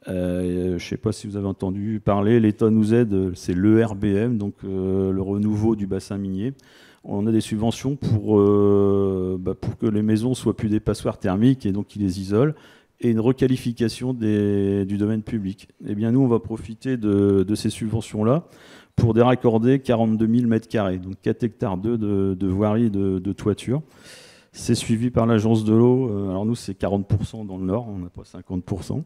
Je ne sais pas si vous avez entendu parler, l'État nous aide, c'est l'ERBM, donc le renouveau du bassin minier. On a des subventions pour que les maisons soient plus des passoires thermiques et donc qui les isolent, et une requalification du domaine public. Eh bien, nous, on va profiter de ces subventions-là pour déraccorder 42 000 m², donc 4 hectares de voirie de toiture. C'est suivi par l'agence de l'eau. Alors nous, c'est 40% dans le Nord, on n'a pas 50%.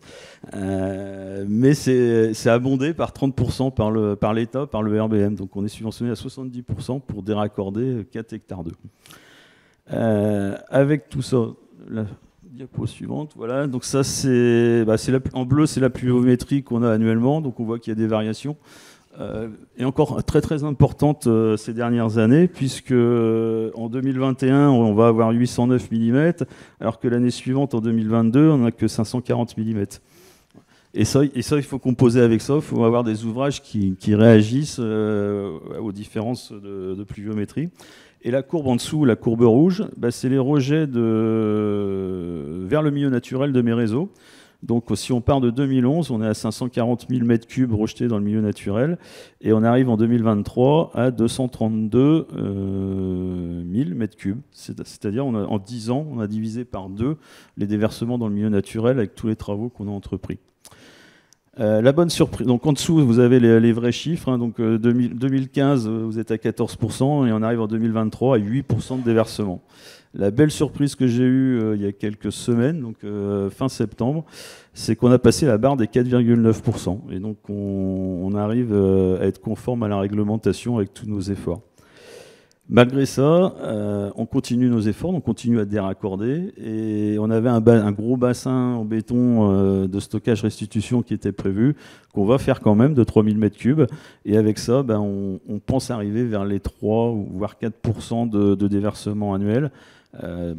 Mais c'est abondé par 30% par l'État, par le RBM. Donc on est subventionné à 70% pour déraccorder 4 hectares d'eau. Avec tout ça, la diapo suivante, voilà. Donc ça, en bleu, c'est la pluviométrie qu'on a annuellement. Donc on voit qu'il y a des variations. Et encore très très importante ces dernières années, puisque en 2021 on va avoir 809 mm, alors que l'année suivante en 2022 on n'a que 540 mm. Et ça il faut composer avec ça, il faut avoir des ouvrages qui réagissent aux différences de pluviométrie. Et la courbe en dessous, la courbe rouge, c'est les rejets vers le milieu naturel de mes réseaux. Donc si on part de 2011, on est à 540 000 m³ rejetés dans le milieu naturel, et on arrive en 2023 à 232 000 m³. C'est-à-dire en 10 ans, on a divisé par 2 les déversements dans le milieu naturel avec tous les travaux qu'on a entrepris. La bonne surprise, donc en dessous vous avez les vrais chiffres, hein, donc 2015 vous êtes à 14% et on arrive en 2023 à 8% de déversement. La belle surprise que j'ai eue il y a quelques semaines, donc fin septembre, c'est qu'on a passé la barre des 4,9%. Et donc on arrive à être conforme à la réglementation avec tous nos efforts. Malgré ça, on continue nos efforts, on continue à déraccorder. Et on avait un gros bassin en béton de stockage restitution qui était prévu, qu'on va faire quand même de 3000 m³. Et avec ça, on pense arriver vers les 3 ou voire 4% de déversement annuel.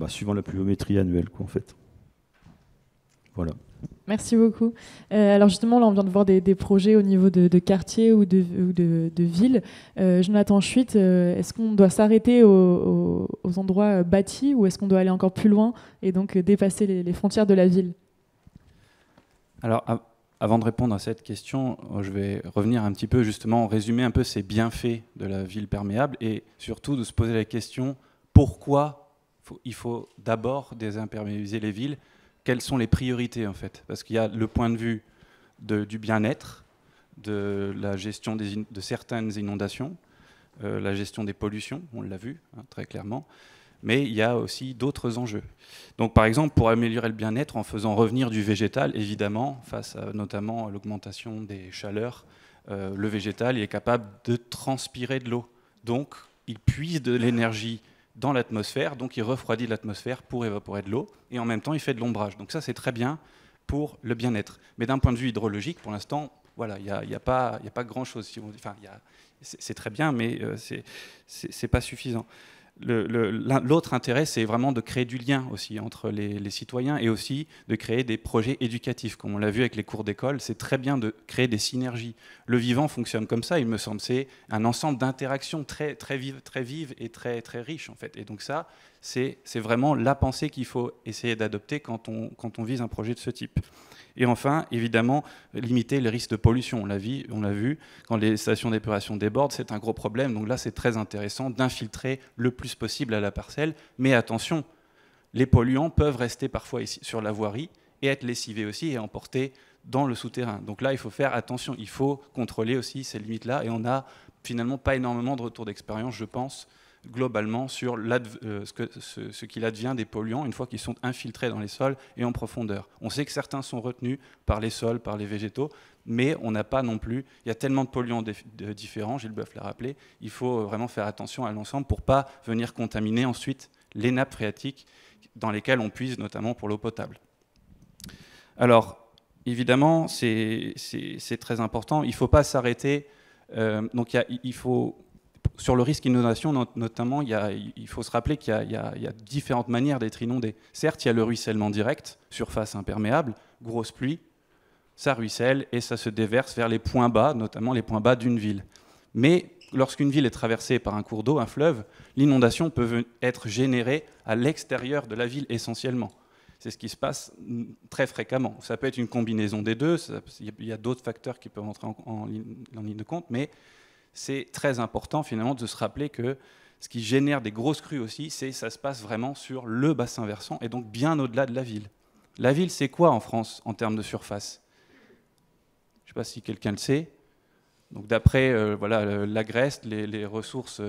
Suivant la pluviométrie annuelle, quoi, en fait. Voilà. Merci beaucoup. Alors justement, là, on vient de voir des projets au niveau de quartier ou de ville. Jonathan Schwitt, est-ce qu'on doit s'arrêter aux endroits bâtis ou est-ce qu'on doit aller encore plus loin et donc dépasser les frontières de la ville? Alors, avant de répondre à cette question, je vais revenir un petit peu, justement, résumer un peu ces bienfaits de la ville perméable et surtout de se poser la question pourquoi il faut d'abord désimperméabiliser les villes. Quelles sont les priorités, en fait? Parce qu'il y a le point de vue du bien-être, de la gestion de certaines inondations, la gestion des pollutions, on l'a vu très clairement, mais il y a aussi d'autres enjeux. Donc par exemple, pour améliorer le bien-être, en faisant revenir du végétal, évidemment, face à notamment l'augmentation des chaleurs, le végétal il est capable de transpirer de l'eau. Donc il puise de l'énergie dans l'atmosphère, donc il refroidit l'atmosphère pour évaporer de l'eau, et en même temps il fait de l'ombrage. Donc ça c'est très bien pour le bien-être. Mais d'un point de vue hydrologique, pour l'instant, voilà, il n'y a pas grand-chose. Enfin, c'est très bien, mais c'est pas suffisant. L'autre intérêt, c'est vraiment de créer du lien aussi entre les citoyens et aussi de créer des projets éducatifs. Comme on l'a vu avec les cours d'école, c'est très bien de créer des synergies. Le vivant fonctionne comme ça, il me semble. C'est un ensemble d'interactions très vives et très riches, en fait. Et donc ça, c'est vraiment la pensée qu'il faut essayer d'adopter quand on vise un projet de ce type. Et enfin, évidemment, limiter les risques de pollution. On l'a vu, quand les stations d'épuration débordent, c'est un gros problème. Donc là, c'est très intéressant d'infiltrer le plus possible à la parcelle. Mais attention, les polluants peuvent rester parfois ici, sur la voirie et être lessivés aussi et emportés dans le souterrain. Donc là, il faut faire attention. Il faut contrôler aussi ces limites-là. Et on n'a finalement pas énormément de retours d'expérience, je pense, globalement sur ce qu'il advient des polluants une fois qu'ils sont infiltrés dans les sols et en profondeur. On sait que certains sont retenus par les sols, par les végétaux, mais on n'a pas non plus... Il y a tellement de polluants différents, Gilles Boeuf l'a rappelé, il faut vraiment faire attention à l'ensemble pour ne pas venir contaminer ensuite les nappes phréatiques dans lesquelles on puise notamment pour l'eau potable. Alors, évidemment, c'est très important, il ne faut pas s'arrêter. Donc il faut... Sur le risque inondation, notamment, il faut se rappeler qu'il y a différentes manières d'être inondé. Certes, il y a le ruissellement direct, surface imperméable, grosse pluie, ça ruisselle et ça se déverse vers les points bas, notamment les points bas d'une ville. Mais lorsqu'une ville est traversée par un cours d'eau, un fleuve, l'inondation peut être générée à l'extérieur de la ville essentiellement. C'est ce qui se passe très fréquemment. Ça peut être une combinaison des deux, il y a d'autres facteurs qui peuvent entrer en ligne de compte, mais c'est très important finalement de se rappeler que ce qui génère des grosses crues aussi, ça se passe vraiment sur le bassin versant et donc bien au-delà de la ville. La ville, c'est quoi en France en termes de surface? Je ne sais pas si quelqu'un le sait. Donc d'après l'Agreste, les ressources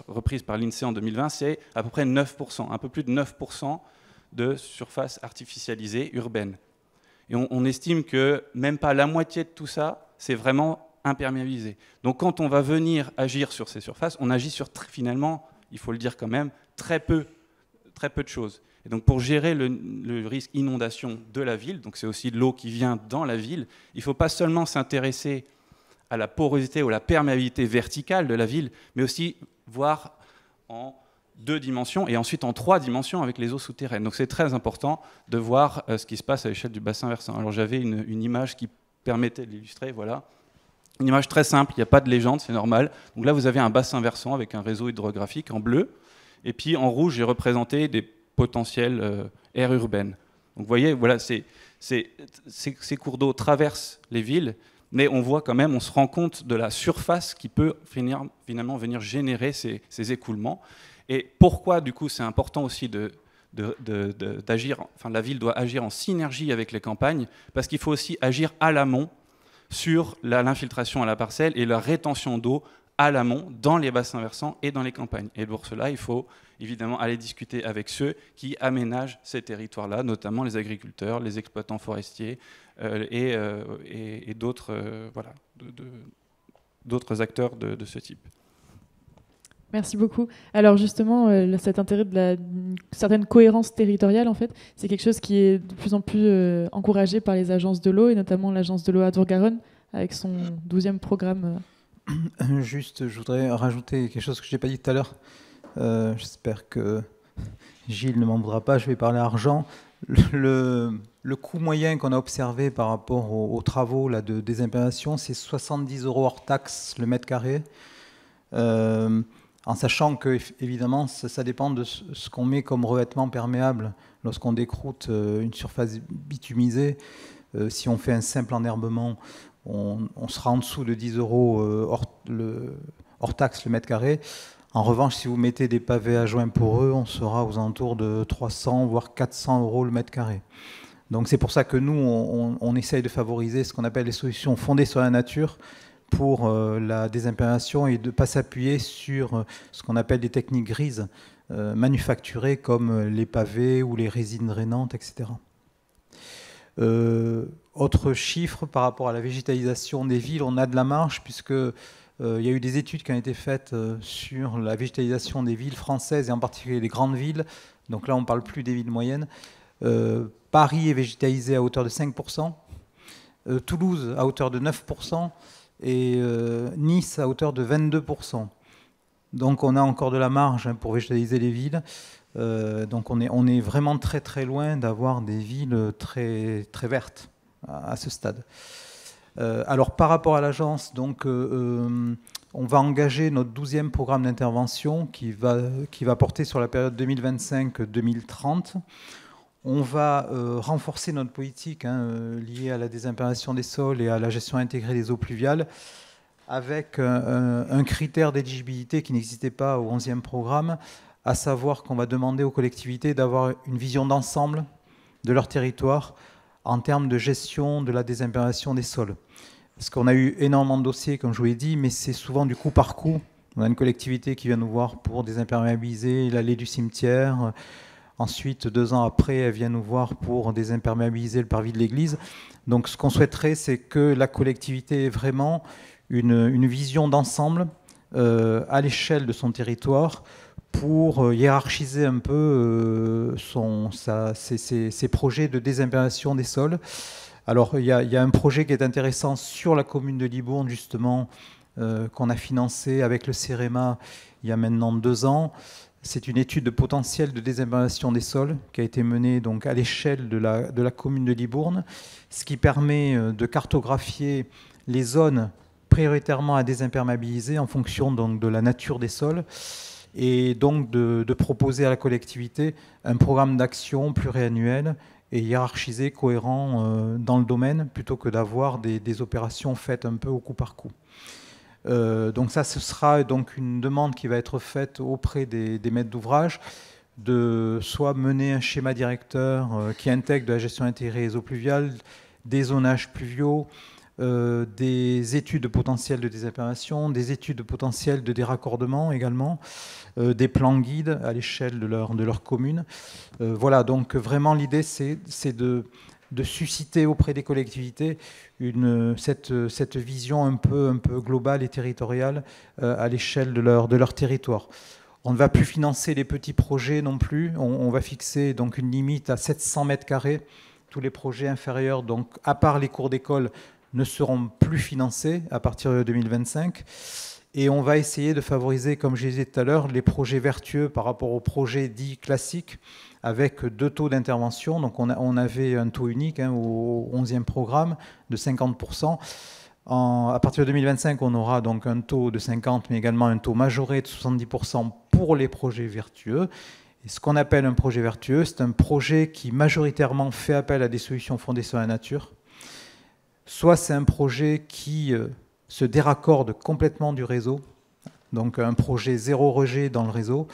reprises par l'INSEE en 2020, c'est à peu près 9%, un peu plus de 9% de surface artificialisée urbaine. Et on estime que même pas la moitié de tout ça, c'est vraiment imperméabilisé. Donc quand on va venir agir sur ces surfaces, on agit sur finalement, il faut le dire quand même, très peu de choses. Et donc pour gérer le risque inondation de la ville, donc c'est aussi de l'eau qui vient dans la ville, il ne faut pas seulement s'intéresser à la porosité ou la perméabilité verticale de la ville, mais aussi voir en 2 dimensions et ensuite en 3 dimensions avec les eaux souterraines. Donc c'est très important de voir ce qui se passe à l'échelle du bassin versant. Alors j'avais une image qui permettait de l'illustrer, voilà. Une image très simple, il n'y a pas de légende, c'est normal. Donc là, vous avez un bassin versant avec un réseau hydrographique en bleu. Et puis en rouge, j'ai représenté des potentielles aires urbaines. Donc vous voyez, voilà, ces cours d'eau traversent les villes, mais on voit quand même, on se rend compte de la surface qui peut finalement venir générer ces écoulements. Et pourquoi, du coup, c'est important aussi d'agir, enfin la ville doit agir en synergie avec les campagnes, parce qu'il faut aussi agir à l'amont sur l'infiltration à la parcelle et la rétention d'eau à l'amont dans les bassins versants et dans les campagnes. Et pour cela, il faut évidemment aller discuter avec ceux qui aménagent ces territoires-là, notamment les agriculteurs, les exploitants forestiers et d'autres acteurs de ce type. Merci beaucoup. Alors justement, cet intérêt d'une certaine cohérence territoriale, en fait, c'est quelque chose qui est de plus en plus encouragé par les agences de l'eau, et notamment l'agence de l'eau Adour-Garonne, avec son 12e programme. Juste, je voudrais rajouter quelque chose que je n'ai pas dit tout à l'heure. J'espère que Gilles ne m'en voudra pas, je vais parler argent. Le coût moyen qu'on a observé par rapport aux travaux là, de désimprégnation, c'est 70 € hors taxe le mètre carré. En sachant que, évidemment, ça dépend de ce qu'on met comme revêtement perméable lorsqu'on décroute une surface bitumisée. Si on fait un simple enherbement, on sera en dessous de 10 € hors taxe le mètre carré. En revanche, si vous mettez des pavés à joints poreux, on sera aux alentours de 300 voire 400 € le mètre carré. Donc c'est pour ça que nous, on essaye de favoriser ce qu'on appelle les solutions fondées sur la nature pour la désimprégnation et de ne pas s'appuyer sur ce qu'on appelle des techniques grises manufacturées comme les pavés ou les résines drainantes, etc. Autre chiffre par rapport à la végétalisation des villes, on a de la marge puisque il y a eu des études qui ont été faites sur la végétalisation des villes françaises et en particulier les grandes villes. Donc là, on ne parle plus des villes moyennes. Paris est végétalisé à hauteur de 5%, Toulouse à hauteur de 9% et Nice à hauteur de 22%. Donc on a encore de la marge pour végétaliser les villes. Donc on est vraiment très très loin d'avoir des villes très, très vertes à ce stade. Alors par rapport à l'agence, donc, on va engager notre 12e programme d'intervention qui va porter sur la période 2025-2030. On va renforcer notre politique liée à la désimprégnation des sols et à la gestion intégrée des eaux pluviales avec un critère d'éligibilité qui n'existait pas au 11e programme, à savoir qu'on va demander aux collectivités d'avoir une vision d'ensemble de leur territoire en termes de gestion de la désimprégnation des sols. Parce qu'on a eu énormément de dossiers, comme je vous l'ai dit, mais c'est souvent du coup par coup. On a une collectivité qui vient nous voir pour désimperméabiliser l'allée du cimetière. Ensuite, 2 ans après, elle vient nous voir pour désimperméabiliser le parvis de l'église. Donc ce qu'on souhaiterait, c'est que la collectivité ait vraiment une vision d'ensemble à l'échelle de son territoire pour hiérarchiser un peu ses projets de désimprégnation des sols. Alors, il y a un projet qui est intéressant sur la commune de Libourne, justement, qu'on a financé avec le CEREMA il y a maintenant 2 ans. C'est une étude de potentiel de désimprégnation des sols qui a été menée donc, à l'échelle de la commune de Libourne, ce qui permet de cartographier les zones prioritairement à désimperméabiliser en fonction donc, de la nature des sols et donc de proposer à la collectivité un programme d'action pluriannuel et hiérarchisé, cohérent dans le domaine, plutôt que d'avoir des opérations faites un peu au coup par coup. Donc ça, ce sera donc une demande qui va être faite auprès des maîtres d'ouvrage, de soit mener un schéma directeur qui intègre de la gestion intégrée des eaux pluviales, des zonages pluviaux, des études de potentiel de désimprégnation, des études de potentiel de déraccordement également, des plans guides à l'échelle de leur commune. Voilà, donc vraiment l'idée c'est de susciter auprès des collectivités cette vision un peu globale et territoriale à l'échelle de leur territoire. On ne va plus financer les petits projets non plus, on va fixer donc une limite à 700 mètres carrés. Tous les projets inférieurs, donc à part les cours d'école, ne seront plus financés à partir de 2025. Et on va essayer de favoriser, comme je disais tout à l'heure, les projets vertueux par rapport aux projets dits classiques, avec 2 taux d'intervention. Donc on avait un taux unique au 11e programme de 50%. À partir de 2025, on aura donc un taux de 50%, mais également un taux majoré de 70% pour les projets vertueux. Et ce qu'on appelle un projet vertueux, c'est un projet qui majoritairement fait appel à des solutions fondées sur la nature. Soit c'est un projet qui se déraccorde complètement du réseau, donc un projet zéro rejet dans le réseau,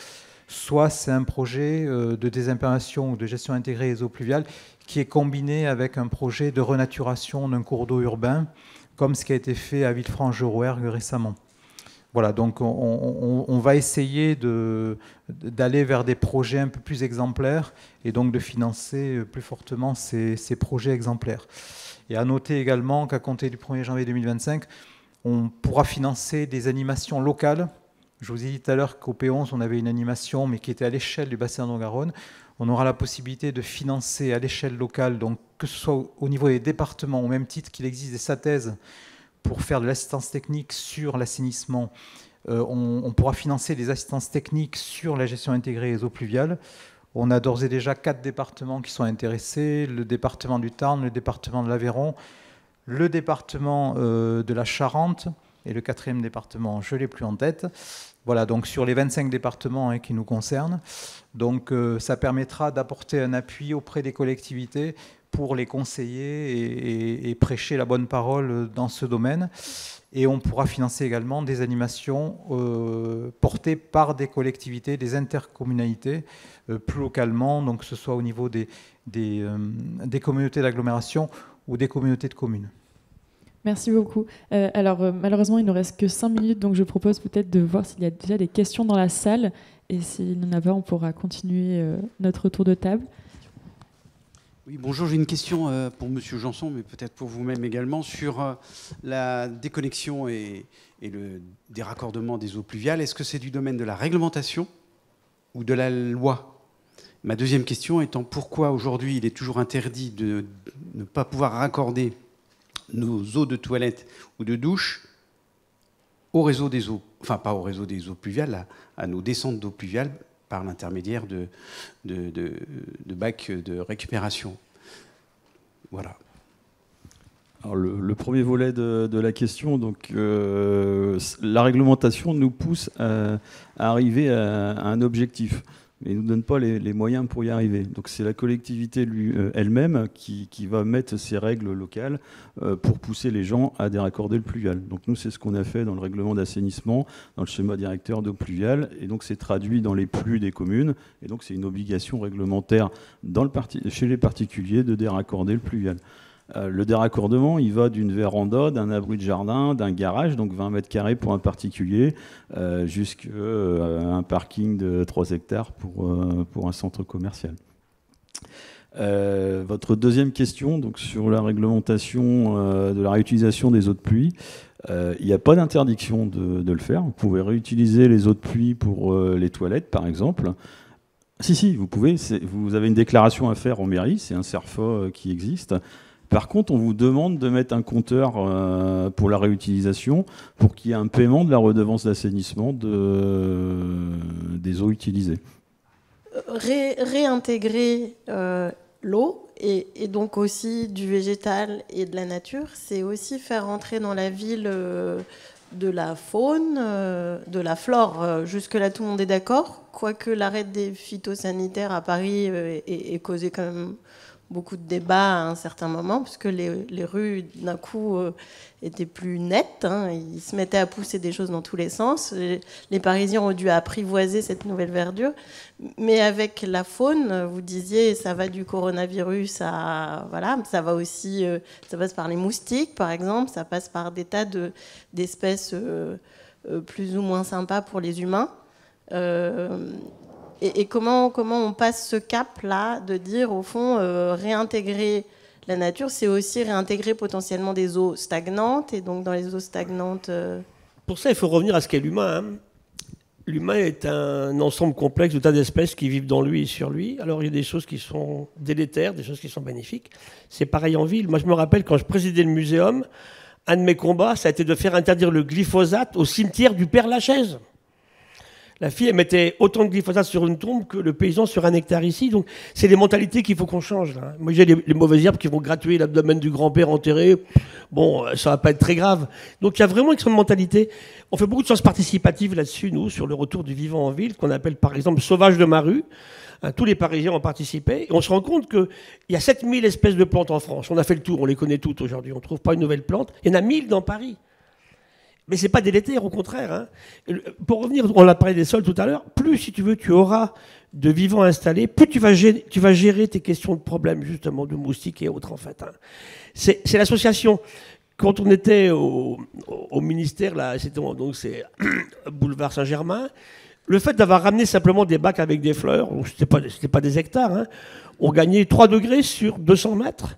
soit c'est un projet de désimprégnation ou de gestion intégrée des eaux pluviales qui est combiné avec un projet de renaturation d'un cours d'eau urbain, comme ce qui a été fait à Villefranche-de-Rouergue récemment. Voilà, donc on va essayer d'aller vers des projets un peu plus exemplaires et donc de financer plus fortement ces projets exemplaires. Et à noter également qu'à compter du 1er janvier 2025, on pourra financer des animations locales. Je vous ai dit tout à l'heure qu'au P11, on avait une animation, mais qui était à l'échelle du bassin de Garonne. On aura la possibilité de financer à l'échelle locale, donc que ce soit au niveau des départements, au même titre qu'il existe des SATES pour faire de l'assistance technique sur l'assainissement. On pourra financer des assistances techniques sur la gestion intégrée des eaux pluviales. On a d'ores et déjà 4 départements qui sont intéressés, le département du Tarn, le département de l'Aveyron, le département de la Charente et le 4e département, je ne l'ai plus en tête. Voilà, donc sur les 25 départements qui nous concernent. Donc ça permettra d'apporter un appui auprès des collectivités pour les conseiller et prêcher la bonne parole dans ce domaine. Et on pourra financer également des animations portées par des collectivités, des intercommunalités, plus localement, donc que ce soit au niveau des communautés d'agglomération ou des communautés de communes. Merci beaucoup. Alors, malheureusement, il ne nous reste que 5 minutes, donc je propose peut-être de voir s'il y a déjà des questions dans la salle. Et s'il n'y en a pas, on pourra continuer notre tour de table. Oui, bonjour, j'ai une question pour Monsieur Janson, mais peut-être pour vous-même également, sur la déconnexion et des raccordements des eaux pluviales. Est-ce que c'est du domaine de la réglementation ou de la loi? Ma deuxième question étant pourquoi aujourd'hui il est toujours interdit de ne pas pouvoir raccorder nos eaux de toilette ou de douche au réseau des eaux, enfin pas au réseau des eaux pluviales, à nos descentes d'eau pluviale, par l'intermédiaire de bacs de récupération. Voilà. Alors le premier volet de la question, donc la réglementation nous pousse à arriver à un objectif, mais ne nous donne pas les moyens pour y arriver. Donc c'est la collectivité elle-même qui va mettre ses règles locales pour pousser les gens à déraccorder le pluvial. Donc nous, c'est ce qu'on a fait dans le règlement d'assainissement, dans le schéma directeur d'eau pluviale, et donc c'est traduit dans les PLU des communes, et donc c'est une obligation réglementaire chez les particuliers de déraccorder le pluvial. Le déraccordement, il va d'une véranda, d'un abri de jardin, d'un garage, donc 20 mètres carrés pour un particulier, jusqu'à un parking de 3 hectares pour un centre commercial. Votre deuxième question, donc sur la réglementation de la réutilisation des eaux de pluie, il n'y a pas d'interdiction de le faire. Vous pouvez réutiliser les eaux de pluie pour les toilettes, par exemple. Si, vous pouvez. Vous avez une déclaration à faire en mairie, c'est un CERFA qui existe. Par contre, on vous demande de mettre un compteur pour la réutilisation pour qu'il y ait un paiement de la redevance d'assainissement des eaux utilisées. Réintégrer l'eau et donc aussi du végétal et de la nature, c'est aussi faire entrer dans la ville de la faune, de la flore. Jusque-là, tout le monde est d'accord, quoique l'arrêt des phytosanitaires à Paris ait causé quand même beaucoup de débats à un certain moment, puisque les rues, d'un coup, étaient plus nettes. Ils se mettaient à pousser des choses dans tous les sens. Les Parisiens ont dû apprivoiser cette nouvelle verdure. Mais avec la faune, vous disiez, ça va du coronavirus à... Voilà, ça va aussi... ça passe par les moustiques, par exemple. Ça passe par des tas d'espèces plus ou moins sympas pour les humains. Et comment on passe ce cap-là de dire, au fond, réintégrer la nature, c'est aussi réintégrer potentiellement des eaux stagnantes, et donc dans les eaux stagnantes... Pour ça, il faut revenir à ce qu'est l'humain. L'humain est un ensemble complexe de tas d'espèces qui vivent dans lui et sur lui. Alors, il y a des choses qui sont délétères, des choses qui sont bénéfiques. C'est pareil en ville. Moi, je me rappelle, quand je présidais le muséum, un de mes combats, ça a été de faire interdire le glyphosate au cimetière du Père-Lachaise. La fille, elle mettait autant de glyphosate sur une tombe que le paysan sur un hectare ici. Donc, c'est les mentalités qu'il faut qu'on change. Là. Moi, j'ai les mauvaises herbes qui vont gratuiter l'abdomen du grand-père enterré. Bon, ça va pas être très grave. Donc, il y a vraiment une question de mentalité. On fait beaucoup de choses participatives là-dessus, nous, sur le retour du vivant en ville, qu'on appelle par exemple Sauvage de ma rue. Tous les Parisiens ont participé. Et on se rend compte qu'il y a 7000 espèces de plantes en France. On a fait le tour, on les connaît toutes aujourd'hui. On ne trouve pas une nouvelle plante. Il y en a 1000 dans Paris. Mais ce n'est pas délétère, au contraire. Pour revenir, on a parlé des sols tout à l'heure, plus, si tu veux, tu auras de vivants installés, plus tu vas gérer tes questions de problèmes, justement, de moustiques et autres, en fait. C'est l'association. Quand on était au ministère, là, c'est boulevard Saint-Germain, le fait d'avoir ramené simplement des bacs avec des fleurs, c'était pas des hectares, on gagnait 3 degrés sur 200 mètres.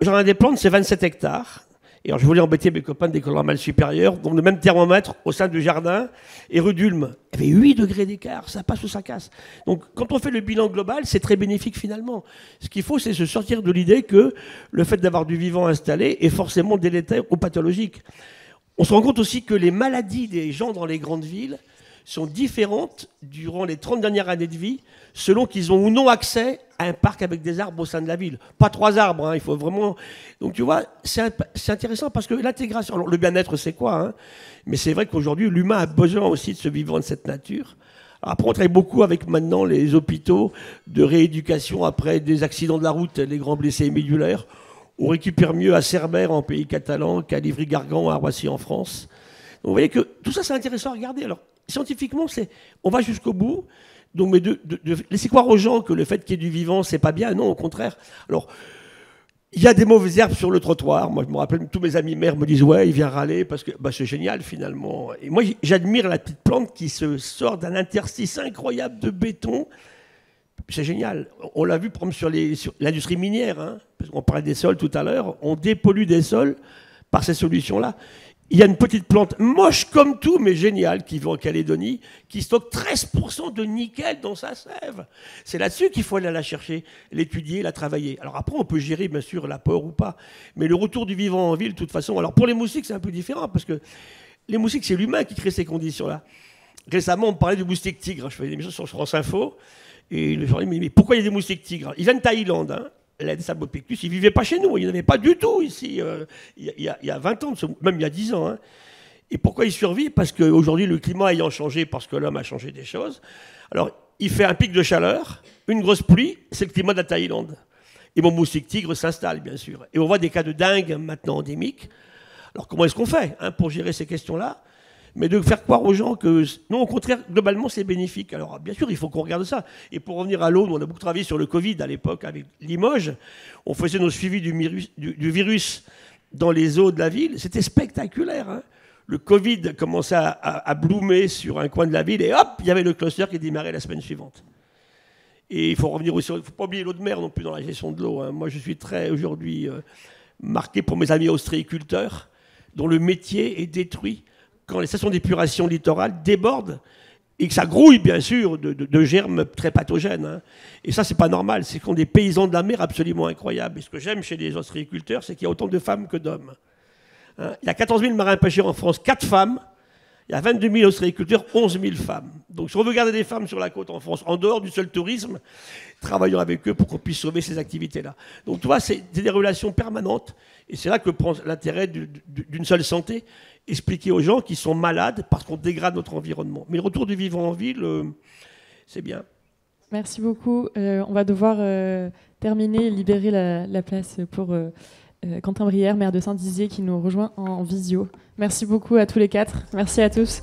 Jardin des plantes, c'est 27 hectares. Et alors, je voulais embêter mes copains d'école normale supérieure, donc le même thermomètre au sein du jardin, et rue d'Ulm. Il y avait 8 degrés d'écart, ça passe ou ça casse. Donc, quand on fait le bilan global, c'est très bénéfique finalement. Ce qu'il faut, c'est se sortir de l'idée que le fait d'avoir du vivant installé est forcément délétère ou pathologique. On se rend compte aussi que les maladies des gens dans les grandes villes sont différentes durant les 30 dernières années de vie, selon qu'ils ont ou non accès à un parc avec des arbres au sein de la ville. Pas 3 arbres, hein, il faut vraiment... Donc tu vois, c'est intéressant parce que l'intégration... Alors le bien-être, c'est quoi, hein, mais c'est vrai qu'aujourd'hui, l'humain a besoin aussi de ce vivant de cette nature. Après, on travaille beaucoup avec maintenant les hôpitaux de rééducation après des accidents de la route, les grands blessés médulaires. On récupère mieux à Cerbère en pays catalan qu'à Livry-Gargan, à Roissy en France. Donc vous voyez que tout ça, c'est intéressant à regarder. Alors, scientifiquement, on va jusqu'au bout. Donc, mais de laisser croire aux gens que le fait qu'il y ait du vivant, c'est pas bien. Non, au contraire. Alors, il y a des mauvaises herbes sur le trottoir. Moi, je me rappelle, tous mes amis maires me disent « Ouais, il vient râler parce que c'est génial, finalement. » Et moi, j'admire la petite plante qui se sort d'un interstice incroyable de béton. C'est génial. On l'a vu, par exemple, sur l'industrie minière. Hein, parce qu'on parlait des sols tout à l'heure. On dépollue des sols par ces solutions-là. Il y a une petite plante moche comme tout, mais géniale, qui vit en Calédonie, qui stocke 13% de nickel dans sa sève. C'est là-dessus qu'il faut aller la chercher, l'étudier, la travailler. Alors après, on peut gérer, bien sûr, l'apport ou pas. Mais le retour du vivant en ville, de toute façon... Alors pour les moustiques, c'est un peu différent, parce que les moustiques, c'est l'humain qui crée ces conditions-là. Récemment, on parlait du moustique tigre. Je faisais des émissions sur France Info, et les gens disaient, mais pourquoi il y a des moustiques tigres? Ils viennent de Thaïlande, hein. L'Aedes albopictus, ils ne vivaient pas chez nous, ils n'en avaient pas du tout ici, il y a 20 ans, même il y a 10 ans. Hein. Et pourquoi ils survivent? Parce qu'aujourd'hui, le climat ayant changé, parce que l'homme a changé des choses, alors il fait un pic de chaleur, une grosse pluie, c'est le climat de la Thaïlande. Et mon moustique tigre s'installe, bien sûr. Et on voit des cas de dingue maintenant endémiques. Alors comment est-ce qu'on fait pour gérer ces questions-là? Mais de faire croire aux gens que, non, au contraire, globalement, c'est bénéfique. Alors, bien sûr, il faut qu'on regarde ça. Et pour revenir à l'eau, on a beaucoup travaillé sur le Covid à l'époque avec Limoges. On faisait nos suivis du virus dans les eaux de la ville. C'était spectaculaire. Hein. Le Covid commençait à bloomer sur un coin de la ville et hop, il y avait le cluster qui démarrait la semaine suivante. Et il faut revenir aussi, il ne faut pas oublier l'eau de mer non plus dans la gestion de l'eau. Hein. Moi, je suis très aujourd'hui marqué pour mes amis ostréiculteurs, dont le métier est détruit quand les stations d'épuration littorales débordent et que ça grouille, bien sûr, de germes très pathogènes. Hein. Et ça, c'est pas normal. C'est qu'on a des paysans de la mer absolument incroyables. Et ce que j'aime chez les ostréiculteurs, c'est qu'il y a autant de femmes que d'hommes. Hein. Il y a 14 000 marins pêcheurs en France, 4 femmes. Il y a 22 000 ostréiculteurs, 11 000 femmes. Donc si on veut garder des femmes sur la côte en France, en dehors du seul tourisme, travaillons avec eux pour qu'on puisse sauver ces activités-là. Donc tu vois, c'est des relations permanentes. Et c'est là que prend l'intérêt d'une seule santé. Expliquer aux gens qui sont malades parce qu'on dégrade notre environnement. Mais le retour du vivant en ville, c'est bien. Merci beaucoup. On va devoir terminer et libérer la place pour Quentin Brière, maire de Saint-Dizier, qui nous rejoint en visio. Merci beaucoup à tous les 4. Merci à tous.